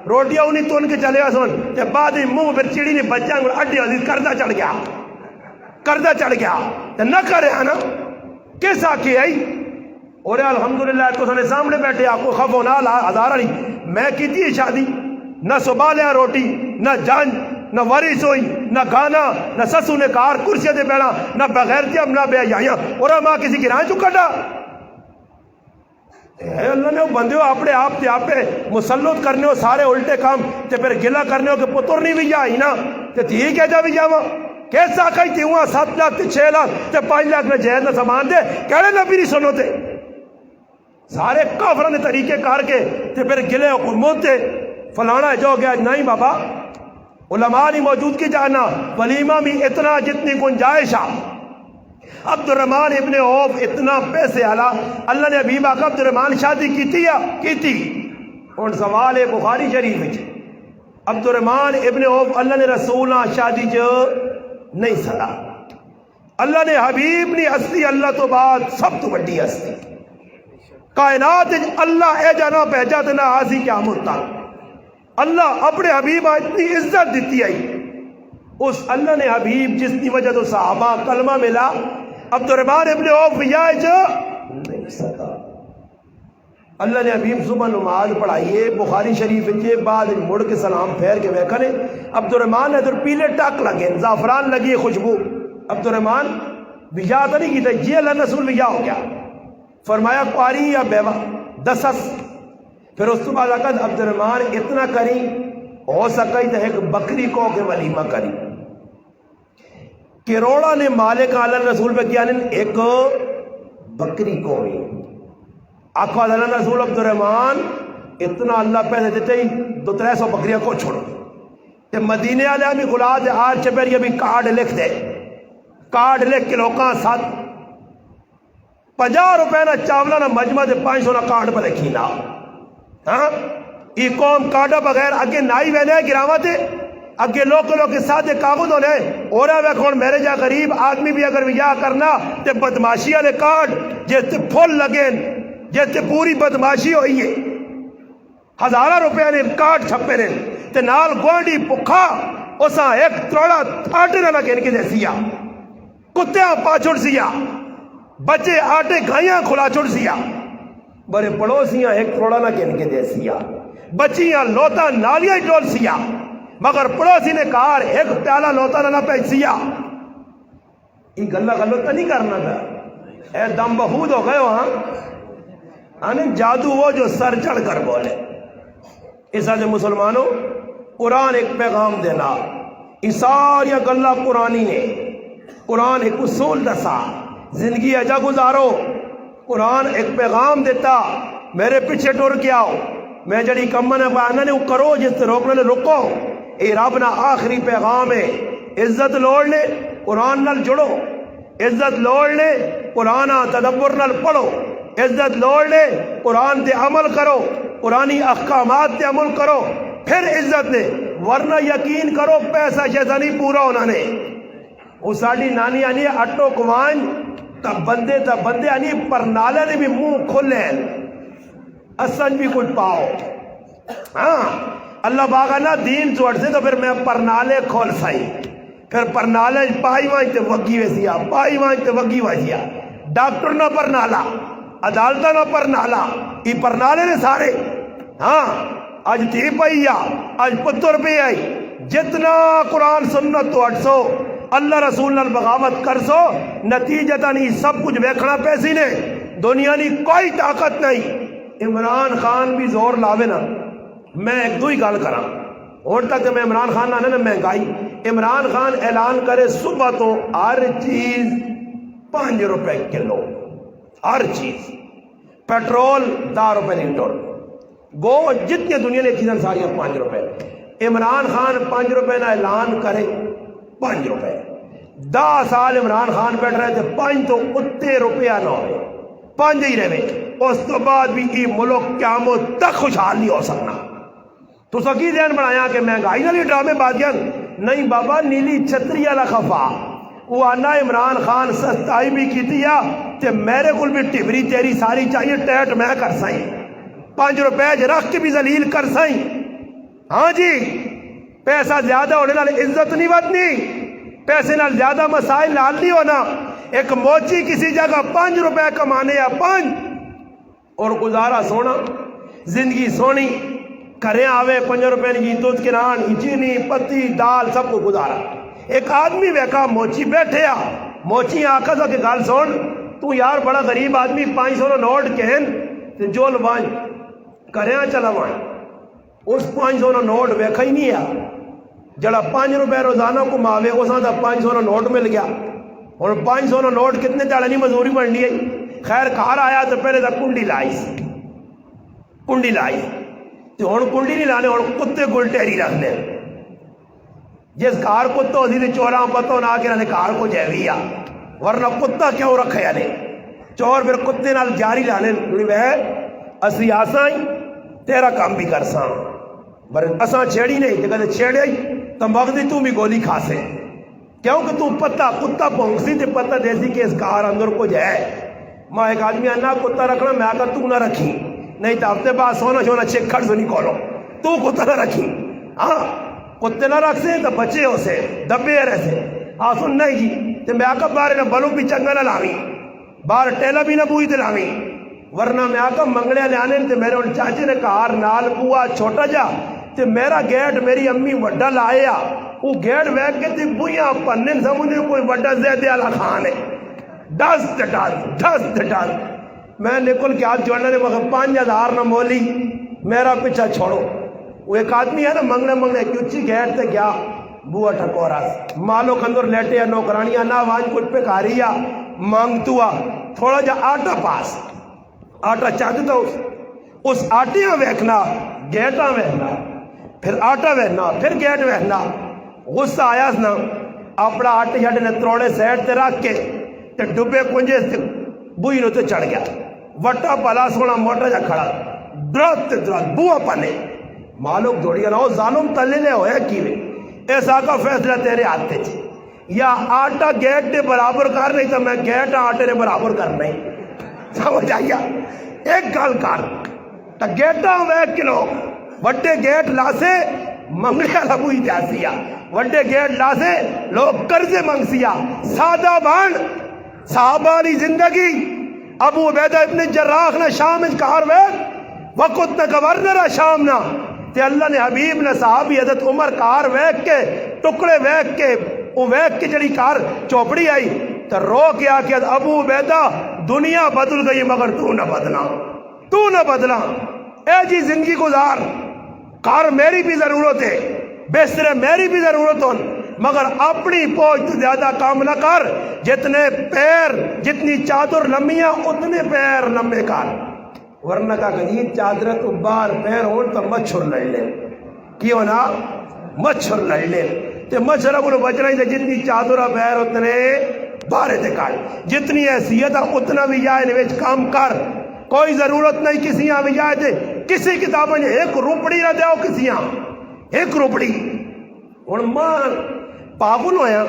روٹیاں انہیں تون کے چلے سن تے بعد منہ پھر چڑی نے بچیاں کو اڈی عزیز قرضہ چڑھ گیا, قرضہ چڑھ گیا تے نہ کرے نا کس آکے آئی. اور الحمدللہ تو سنے سامنے بیٹھے آپ کو خف ہونا 1000 والی میں کیتی ہے شادی, نہ صبح لیا روٹی, نہ جان, نہ وارث ہوئی, نہ گانا, نہ سسو نے کار کرسی دے بیڑا, نہ بغیر تیام, نہ بے حیاں. اور ماں کسی کی رائے چکا ڈا اللہ نے بندے ہو اپنے آپ تے آپ پہ مسلط کرنے ہو سارے الٹے کام تے پھر گلا کرنے ہو کہ پتر نہیں بھی جائی نا تے تھی کہہ جا بھی جاواں کیسا کہی تھی ہوا 7 لاکھ تے 6 لاکھ تے 5 لاکھ میں جہیز نہ سامان دے کہڑے نبی نہیں سنو تے سارے کافروں نے طریقے کار کے تے پھر گلے حکومت تے فلانا جو گیا. نہیں بابا, علماء نہیں موجود کی جانا ولیمہ بھی اتنا جتنی گنجائش آ. عبد الرحمن ابن عوف اتنا پیسے آلا, اللہ نے حبیب آقا عبد الرحمن شادی کی تھی. اور سوال بخاری شریف ہے عبد الرحمن ابن عوف اللہ نے رسول شادی جو نہیں سلا. اللہ نے حبیب نے ہستی اللہ تو بعد سب تو بڑی ہستی کائنات اللہ اے جانا پہجا تے نہ آسی کیا ملتا. اللہ اپنے حبیب اتنی عزت دیتی آئی. اس اللہ نے حبیب جس کی وجہ تو صحابہ کلمہ ملا عبد الرحمن ابن عوف جو نہیں سکا. اللہ نے حبیب صبح نماز پڑھائیے بخاری شریف کے بعد مڑ کے سلام پھیر کے بیکھنے عبد الرحمن ادھر پیلے ٹاک لگے زعفران لگی خوشبو. عبد الرحمن وجا تو نہیں کی تھا جی اللہ رسول وجا ہو گیا. فرمایا قاری یا بیوہ دسس. پھر اس کے بعد عبد الرحمن اتنا کری ہو سکا تو ایک بکری کو کے ولیمہ کری. کروڑا نے مالک اللہ رسول پہ کیا ایک بکری کو بھی آخو اللہ رسول عبد الرحمن اتنا اللہ پیسے دیتے ہی 200-300 بکریاں کو چھوڑو تے مدینے والے بھی گلا دے آج چپیر یہ بھی کارڈ لکھ دے. کارڈ لکھ کے لوکاں ساتھ 50 روپے نہ چاولا نہ مجمع دے 500 نہ کارڈ پہ لکھی نا. ہاں یہ قوم کارڈا بغیر اگے نائی وینے گراوا تے اگے لوگ کے ساتھ کاغذ ہونے اور کون میرے جا غریب آدمی بھی اگر وجہ کرنا تے بدماشی والے کارڈ جیسے پھول لگے جیسے پوری بدماشی ہوئی ہے. 1000 روپے نے کارڈ چھپے نے تے نال گوانڈی پکھا اساں ایک تروڑا آٹے نہ لگے کے دے سیا کتیاں پاچھڑ سیا بچے آٹے گھائیاں کھلا چھڑ سیا بڑے پڑوسیاں ایک تروڑا نہ کے دے سیا بچیاں لوتا نالیاں ڈول سیا مگر پڑوسی نے کہا ایک پیالہ لوتا نہ پیسیا. یہ گلہ غلط نہیں کرنا تھا. اے دم بخود ہو گئے وہاں جادو وہ جو سر چڑھ کر بولے. اس سے مسلمانوں قرآن ایک پیغام دینا یہ ساری گلا قرآنی نے. قرآن ایک اصول دسا زندگی اجا گزارو. قرآن ایک پیغام دیتا میرے پیچھے ٹر کے آؤ. میں جڑی کمن بانا نے وہ کرو جس سے روکنے نے رکو. اے رب نا آخری پیغام ہے. عزت لوڑ لے قرآن نال جڑو. عزت لوڑ لے قرآن تدبر نال پڑھو. عزت لوڑ لے قرآن تے عمل کرو. قرآنی احکامات تے عمل کرو پھر عزت نے. ورنہ یقین کرو پیسہ شیسا نہیں پورا ہونا نے. وہ ساڑی نانی آنی اٹو کوان تا بندے آنی پر نالے نے بھی منہ کھلے اسن بھی کچھ پاؤ. ہاں اللہ باغا نا دین چوڑ سے تو پھر میں پر نالے کھول سائی. پھر پر نالے پائی وائیں تے وگی ویسیا پائی وائیں تے وگی ویسیا. ڈاکٹر نہ پر نالا عدالتہ نہ پر نالا یہ پر نالے نے سارے. ہاں آج تھی پئی آج پتر پہ آئی. جتنا قرآن سنت تو 800 اللہ رسول نال بغاوت کر سو نتیجتاً یہ سب کچھ ویکھنا پیسی نے. دنیا کی کوئی طاقت نہیں. عمران خان بھی زور لاوے نا. میں ایک دو ہی گل کراں اور تک میں عمران خان نہ مہنگائی. عمران خان اعلان کرے صبح تو ہر چیز 5 روپے کلو. ہر چیز پیٹرول 10 روپے لیٹر. گو جتنی دنیا نے چیزیں ساری 5 روپے. عمران خان 5 روپے نہ اعلان کرے 5 روپے. 10 سال عمران خان بیٹھ رہے تھے 5 تو اتنے روپیہ نہ ہوئے 5 ہی رہے. اس تو بعد بھی یہ ملک قیامت تک خوشحال نہیں ہو سکنا. تو سکی ذہن بنایا کہ مہنگائی نہ ڈرامے بادیاں نہیں بابا. نیلی چھتری والا خفا وہ آنا عمران خان سستائی بھی کی تے میرے کو بھی ٹبری تیری ساری چاہیے ٹیٹ میں کر سائیں 5 روپے رکھ کے بھی ذلیل کر سائیں. ہاں جی پیسہ زیادہ ہونے نال عزت نہیں ودنی. پیسے نال زیادہ مسائل حل نہیں ہونا. ایک موچی کسی جگہ 5 روپے کمانے یا 5 اور گزارا سونا زندگی سونی کریں آوے 5 روپے کی دودھ کران چینی پتی دال سب کو گزارا. ایک آدمی ویکا موچی بیٹھے موچی آکا سا کہ گال سون تو یار بڑا غریب آدمی 500 نوٹ کہن تے جو لوائیں کریں چلا وائیں. اس 500 نوٹ ویکھا ہی نہیں ہے. جڑا 5 روپے روزانہ کو ماوے اس دا 500 نوٹ مل گیا. اور 500 نوٹ کتنے چالے نہیں مزوری بننی ہے. خیر گھر آیا تو پہلے تو کنڈی لائی تو ہوں کنڈی نہیں لانے ہوں کتے گلٹیری رکھ لیں. جس گھر کتا ہوتی تو چوراں پتوں نہ کے گھر کو جیوی ورنہ کتا کیوں رکھے نے. چور پھر کتے نال جاری لانے اسی آساں تیرا کام بھی کر ساں پر اساں چھیڑی نہیں کہ کدے چھیڑے تو مغدی تو بھی گولی کھا سے کیونکہ تو پتہ کتا پہنچی تے پتہ دیسی کہ اس کار اندر کو جائے. ماں ایک آدمی آنا کتا رکھنا میں آکر تو نہ رکھی نہیں تو ہفتے بعد سونا شونا چکھڑ سنی کھولو تو کتا نہ رکھی. ہاں کتے نہ رکھ سے تو بچے ہو سے دبے رہ سے سن نہیں جی تو میں آکر بارے نہ بلو بھی چنگا نہ لاوی باہر ٹیلا بھی نہ بوئی تے لاوی. ورنہ میں آکر منگلے لیانے تے میرے ان چاچے نے کار نال بوا چھوٹا جا تے میرا گیٹ میری امی وڈا لائے وہ گیٹ ویک کے تے بویاں پنن سمجھے کوئی وڈا زیادہ والا خان ہے. ڈس ڈس میں نکل کے ہاتھ جوڑنے نے مگر 5000 نہ مولی میرا پیچھا چھوڑو. وہ ایک آدمی ہے نا منگنے کیونچی گیٹ تے گیا بوا ٹھکورا مالو کندر لیٹے نوکرانیاں نہ وانج کچھ پہ کاری مانگتو تھوڑا جا آٹا پاس آٹا چاہتے تو اس آٹیاں ویکھنا گیٹاں ویکھنا پھر آٹا ویکھنا پھر گیٹ ویکھنا. غصہ آیا نا اپنا آٹے جاٹے نے تروڑے سیٹ تے رکھ کے تے ڈبے کنجے بوئی نو تے چڑھ گیا. وٹا پلا سونا موٹا جا کھڑا درد بوا پانے معلوم دوڑی گا ظالم تلے لے ہوئے کیوے ایسا کا فیصلہ تیرے ہاتھ تھے یا آٹا گیٹ نے برابر کر نہیں تو میں گیٹ آٹے نے برابر کر نہیں. سمجھ آئیا ایک گل کر تا گیٹا ویک کے لوگ وڈے گیٹ لاسے منگلیا لبوئی جاسیا وڈے گیٹ لاسے لوگ قرضے منگسیا. سادہ بان صحابہ لی زندگی ابو عبیدہ ابن جراح نے شام اچ کار ویک وقت نہ گورنر شام نہ تے اللہ نے حبیب نے صحابی حضرت عمر کار ویک کے ٹکڑے ویک کے وہ ویک کے جڑی کار چوپڑی آئی تو رو کے آ کے ابو عبیدہ دنیا بدل گئی مگر تو نہ بدلا اے جی زندگی گزار کار میری بھی ضرورت ہے بستر میری بھی ضرورت ہو مگر اپنی پہنچ تو زیادہ کام نہ کر، جتنے پیر جتنی چادر لمبی ہے اتنے پیر لمبے کر، ورنہ کا کہ چادر تو باہر پیر ہو تو مچھر لڑ لے، کی ہونا مچھر لڑ لے، تے مچھر کو بچنا ہی جتنی چادر پیر اتنے باہر تے کر، جتنی حیثیت ہے اتنا بھی جائے وچ کام کر، کوئی ضرورت نہیں کسی بھی جائے تے کسی کتابیں ایک روپڑی نہ دیو، کسی ایک روپڑی ہوں ماں پاگل ہویا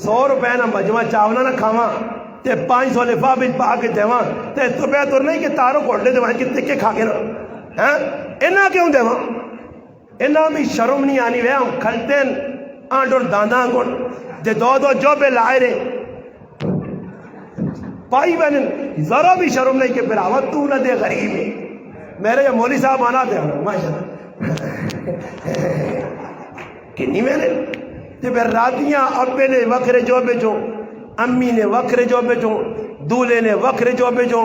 100 روپے نہ مجمع چاولا نہ کھاواں تے 500 لفاف پا کے دیواں تے اس تو بہتر نہیں کہ تاروں کوٹے دیواں کہ تکے کھا کے نا، ہاں اینا کیوں دیواں؟ اینا بھی شرم نہیں آنی وے، ہم کھلتے ہیں آنڈ اور دانداں گن دے دو جوبے لائے رہے پائی بہنن، ذرا بھی شرم نہیں کہ براوت تو نہ دے غریب ہے، میرے یہ مولی صاحب آنا دے ماشاءاللہ کنی میں نے تے پھر راتیاں ابے نے وکھرے جو بیچو، امی نے وکھرے جو بیچو، دولے نے وکھرے جو بیچو،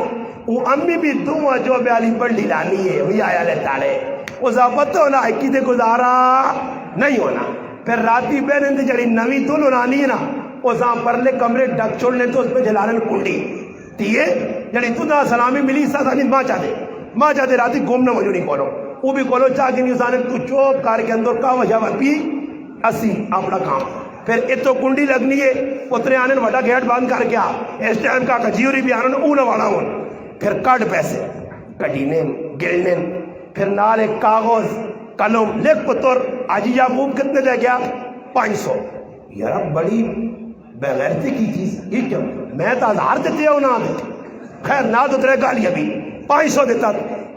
وہ امی بھی دعا جو بے علی بڑی لانی ہے وہی آیا لے تالے وہ ضابط ہونا ہے کی دے گزارا نہیں ہونا، پھر راتی بہنیں دے جڑی نوی دل ہونانی ہے نا وہ ساں پرلے کمرے ڈک چھوڑنے تو اس پہ جلالن کنڈی تیئے جڑی تو دا سلامی ملی سا سانی ماں چاہتے راتی گم نہ مجھو نہیں کولو، وہ بھی کولو چاہ کے نیوزانے تو چوپ کار کے اندر کا وجہ پی اسی اپنا کام، پھر اتو کنڈی لگنی ہے اتنے آنے وڈا گیٹ باندھ کر کے اس ٹائم کا کجیوری بھی آنے اون والا ہون، پھر کٹ پیسے کٹینے گلنے، پھر نال ایک کاغذ قلم لکھ پتر آجی یعقوب کتنے دے گیا 500، یار بڑی بغیرتی کی چیز یہ کیوں، میں تو 1000 دیتے ہوں نا، خیر نہ تو ترے گالی ابھی 500 دیتا،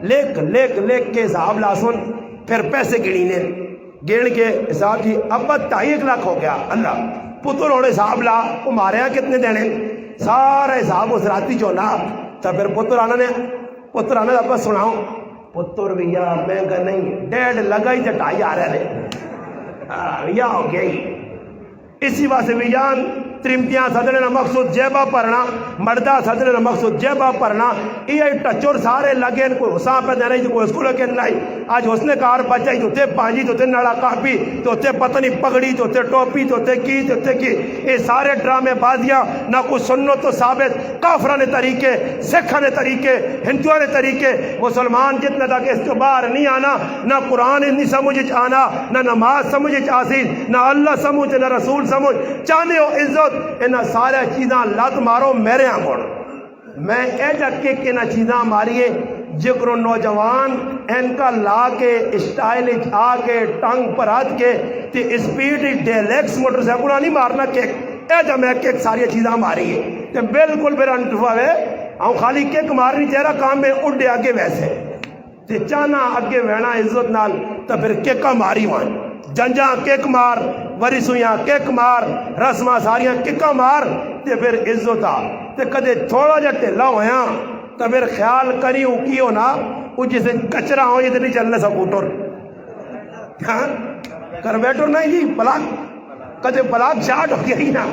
لیک کے حساب لاسن، پھر پیسے گڑینے گڑ کے حساب کی ابا 2.5 لاکھ ہو گیا، اللہ پتر ہونے حساب لا وہ مارے ہیں کتنے دینے، سارا حساب اس راتی چونا، تو پھر پتر آنا ابا سناؤ، پتر بھیا میں کہا نہیں 1.5 لگا ہی 2.5 آ رہے ہیں یا ہو گیا ہی، اسی واسطے ویجان ترمتیاں صدرے نہ مقصود جیبہ پرنا، مردہ صدرے نہ مقصود جیبہ پرنا، یہ ٹچور سارے لگے ان کوئی حسان پہ دینا ہی کوئی اسکول کے نہیں، آج حسن کار بچائی تو تے پانجی تو تے نڑا کاپی تو تے پتنی پگڑی تو تے ٹوپی تو تے کی یہ سارے ڈرامے بازیاں نہ کوئی سنت تو ثابت، کافرانے طریقے، سکھانے طریقے، ہندوانے طریقے، مسلمان جتنے تک اس کے باہر نہیں آنا، نہ قرآن نہیں سمجھ آنا، نہ نماز سمجھ آسین، نہ اللہ سمجھ نہ رسول سمجھ چاہنے ہو عزت، انہا سارے چیزاں لات مارو میرے آنگوڑ، میں ایجا کہ نہ چیزاں ماریے جکرو نوجوان ان کا لا کے اسٹائل آ کے ٹنگ پر ہاتھ کے تی اسپیڈ ڈیلیکس موٹر سیکلہ نہیں مارنا کیک ایجا میں کیک ساری چیزاں ماریے تے بالکل پھر انٹفا ہے ہم خالی کیک مارنی تیرا کام میں اڈے آگے ویسے تے چانا آگے وینا عزت نال تا پھر کیکا ماری وان جنجاں کیک مار وریسویاں کیک مار رسمہ ساریاں کیکا مار تے پھر عزت آ تے کدے تھوڑا جا ٹھلا ہویاں تو پھر خیال کریوں کیوں نا وہ جسے کچرا ہو یہ تو نہیں چلنے سکوٹر کرویٹر نہیں جی پلاک کدے پلاک شارٹ ہو گیا ہی نا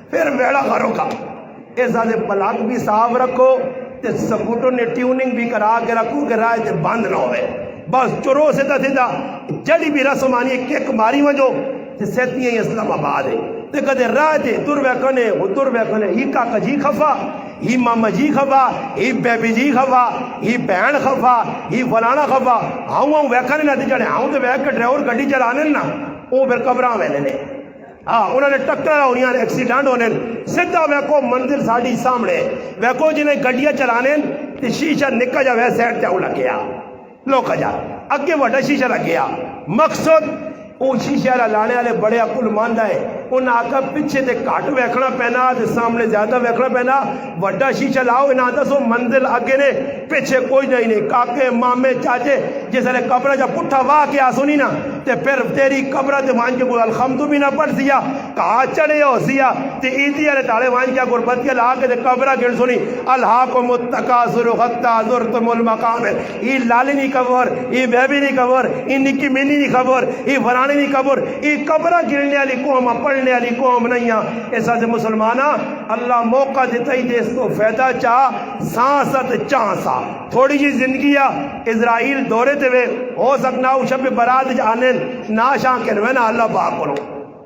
پھر بیڑا گھروں کا ایسا دے پلاک بھی صاف رکھو تے سکوٹر نے ٹیوننگ بھی کرا کے رکھو کہ رائے تے بند نہ ہوئے بس چرو سیدھا سیدھا جڑی بھی رسم آنی ہے کیک ماری وجو تے سیتیاں اسلام آباد ہے تے کدے رائے تے دور ویکنے وہ دور ویکنے ہی کاکا جی خفا ہی ماما جی خفا ہی بیبی جی خفا ہی بہن خفا ہی فلانا خفا ہاں ویکنے نہ تے جڑے ہاں تے ویک کے ڈرائیور گڈی چلانے نا وہ پھر قبراں ویلے نے ہاں انہوں نے ٹکر ہونی ایکسیڈنٹ ہونے سیدھا ویکو منزل ساڑی سامنے ویکو جنہیں گڈیاں چلانے تے شیشہ نکا جا وے سائڈ تے لگ گیا لوکا جا اگے وڈا شیشہ لگ گیا مقصد وہ شیشہ لانے والے بڑے عقل مند ہے انہیں آکا پیچھے تے کاٹ ویکھنا پینا تے سامنے زیادہ ویکھنا پینا وڈا شیشہ لاؤ انہاں دسو منزل آگے نے پیچھے کوئی نہیں کاکے مامے چاچے جس نے قبرہ جا پٹھا واہ کے آسونی نا تے پھر تیری قبرہ تے وہاں کے کوئی الحمد بھی نہ پڑھ سیا کہا چڑے ہو سیا تے ایدی علی تالے وہاں کیا غربت کے لا کے تے قبرہ گن سنی الحاکم التکاثر حتی زرتم المقابر ای لالی نہیں قبر ای بیبی نہیں قبر ای نکی منی نہیں قبر ای فرانی نہیں قبر ای قبرہ گرنے والی قوم پڑھنے والی قوم نہیں ہے ایسا سے مسلمانہ اللہ موقع دیتا ہی دے اس کو فیدہ چاہ سانست چانسا تھوڑی جی زندگی ہے اسرائیل دورے تے ہوئے ہو سکنا ہو شب برات جانن ناشاں کنوے نا اللہ پاک کرو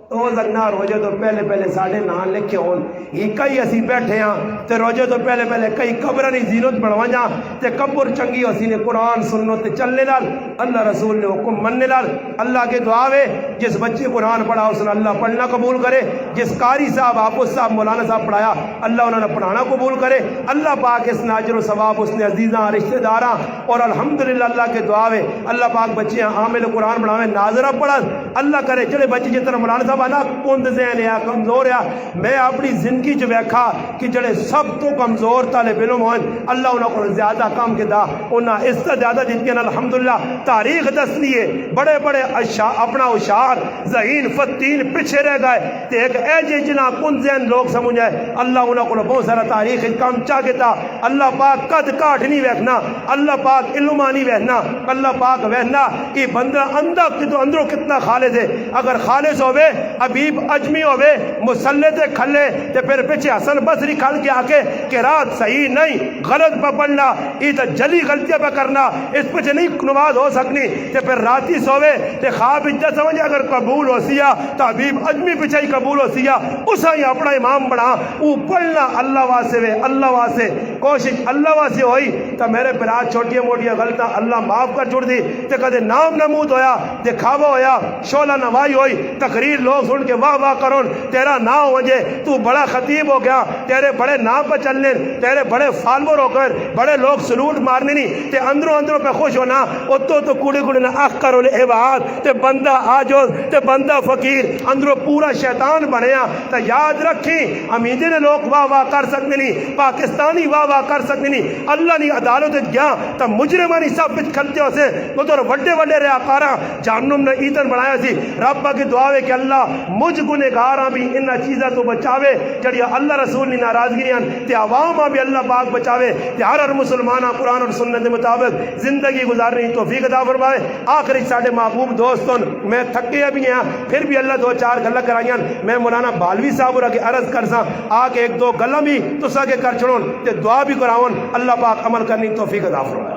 تو زگنا روزے تو پہلے ساڑھے نام لکھے ہون یہ کئی اسی بیٹھے ہیں تے روزے تو پہلے کئی قبرانی زینت بڑھوا جا تے قبر چنگی اسی نے قرآن سنت چلنے لال اللہ رسول نے حکم مننے لال اللہ کے دعا ہے جس بچے قرآن پڑھا اس نے اللہ پڑھنا قبول کرے جس قاری صاحب حافظ صاحب مولانا صاحب پڑھایا اللہ انہوں نے پڑھانا قبول کرے اللہ پاک اس نے اجر و ثواب اس نے عزیزاں رشتہ داراں اور الحمدللہ اللہ کے دعا ہے اللہ پاک بچے عامل قرآن پڑھاویں ناظرہ پڑھن اللہ کرے جڑے بچے جس طرح مولانا صاحب نا کند ذہن ہے کمزور ہے میں اپنی زندگی چ ویکھا کہ جڑے سب تو کمزور طالب علم ہوئے اللہ انہوں کو زیادہ کام کے دا انہاں اس سے زیادہ جن کے الحمدللہ تاریخ دستی ہے بڑے بڑے اپنا اشار ذہین فتین پیچھے رہ گئے تے ایک ایجے جنا کند ذہن لوگ سمجھ آئے اللہ انہوں کو بہت سارا تاریخ کام چاہ کے دا اللہ پاک قد کاٹ نہیں ویکھنا اللہ پاک علمہ نہیں ویکھنا اللہ پاک ویکھنا کہ بندہ اندروں کتنا خالص ہے اگر خالص ہوئے حبیب اجمی ہوئے مسلح تے کھلے تے پھر پیچھے حسن بصری کھل کے آکے کہ رات صحیح نہیں غلط پہ پڑھنا یہ تو جلی غلطیاں پہ کرنا اس پہ نہیں نماز ہو سکنی تے پھر راتی سوے تے خواب اجت سمجھے اگر قبول ہو سیا تو حبیب اجمی پیچھے ہی قبول ہو سیا اسا ہی اپنا امام بنا وہ پڑھنا اللہ واسے وے اللہ واسے کوشش اللہ واسے ہوئی تو میرے پر آج چھوٹیاں موٹیاں غلطاں اللہ معاف کر چھوڑ دی تے کدے نام نمود ہویا دکھاوا ہویا شعلہ نوائی ہوئی تقریر لوگ سن کے واہ واہ کرون تیرا نام ہو جے تو بڑا خطیب ہو گیا تیرے بڑے نام پہ چلنے تیرے بڑے فالور ہو کر بڑے لوگ سلوٹ مارنے نہیں تے اندروں پہ خوش ہونا اتو تو کوڑی نے اخ کرو لے عباد تے بندہ آجوز تے بندہ فقیر اندروں پورا شیطان بنیا تے یاد رکھیں امیدے نے لوگ واہ واہ کر سکتے نہیں پاکستانی واہ واہ کر سکتے نہیں اللہ نہیں عدالت گیا تے مجرمانی سب بچ کھلتے ہو سے وہ تو وڈے ریاکاراں جہنم نے ایتن بنایا سی رب کی دعا ہے کہ اللہ مجھ گنہگاراں بھی ان چیزاں تو بچاوے جڑیا اللہ رسول نے ناراضگیاں تے عواماں بھی اللہ پاک بچاوے تے ہر مسلمانہ قرآن اور سنت کے مطابق زندگی گزارنے کی توفیق عطا فرمائے آخری ساڈے محبوب دوستوں میں تھکے بھی ہیں پھر بھی اللہ دو چار گلاں کرائیاں میں مولانا بالوی صاحب اور عرض کرساں آ کے ایک دو گلاں بھی تساں کے کر چھڑون تے دعا بھی کراون اللہ پاک عمل کرنے کی توفیق عطا فرمائے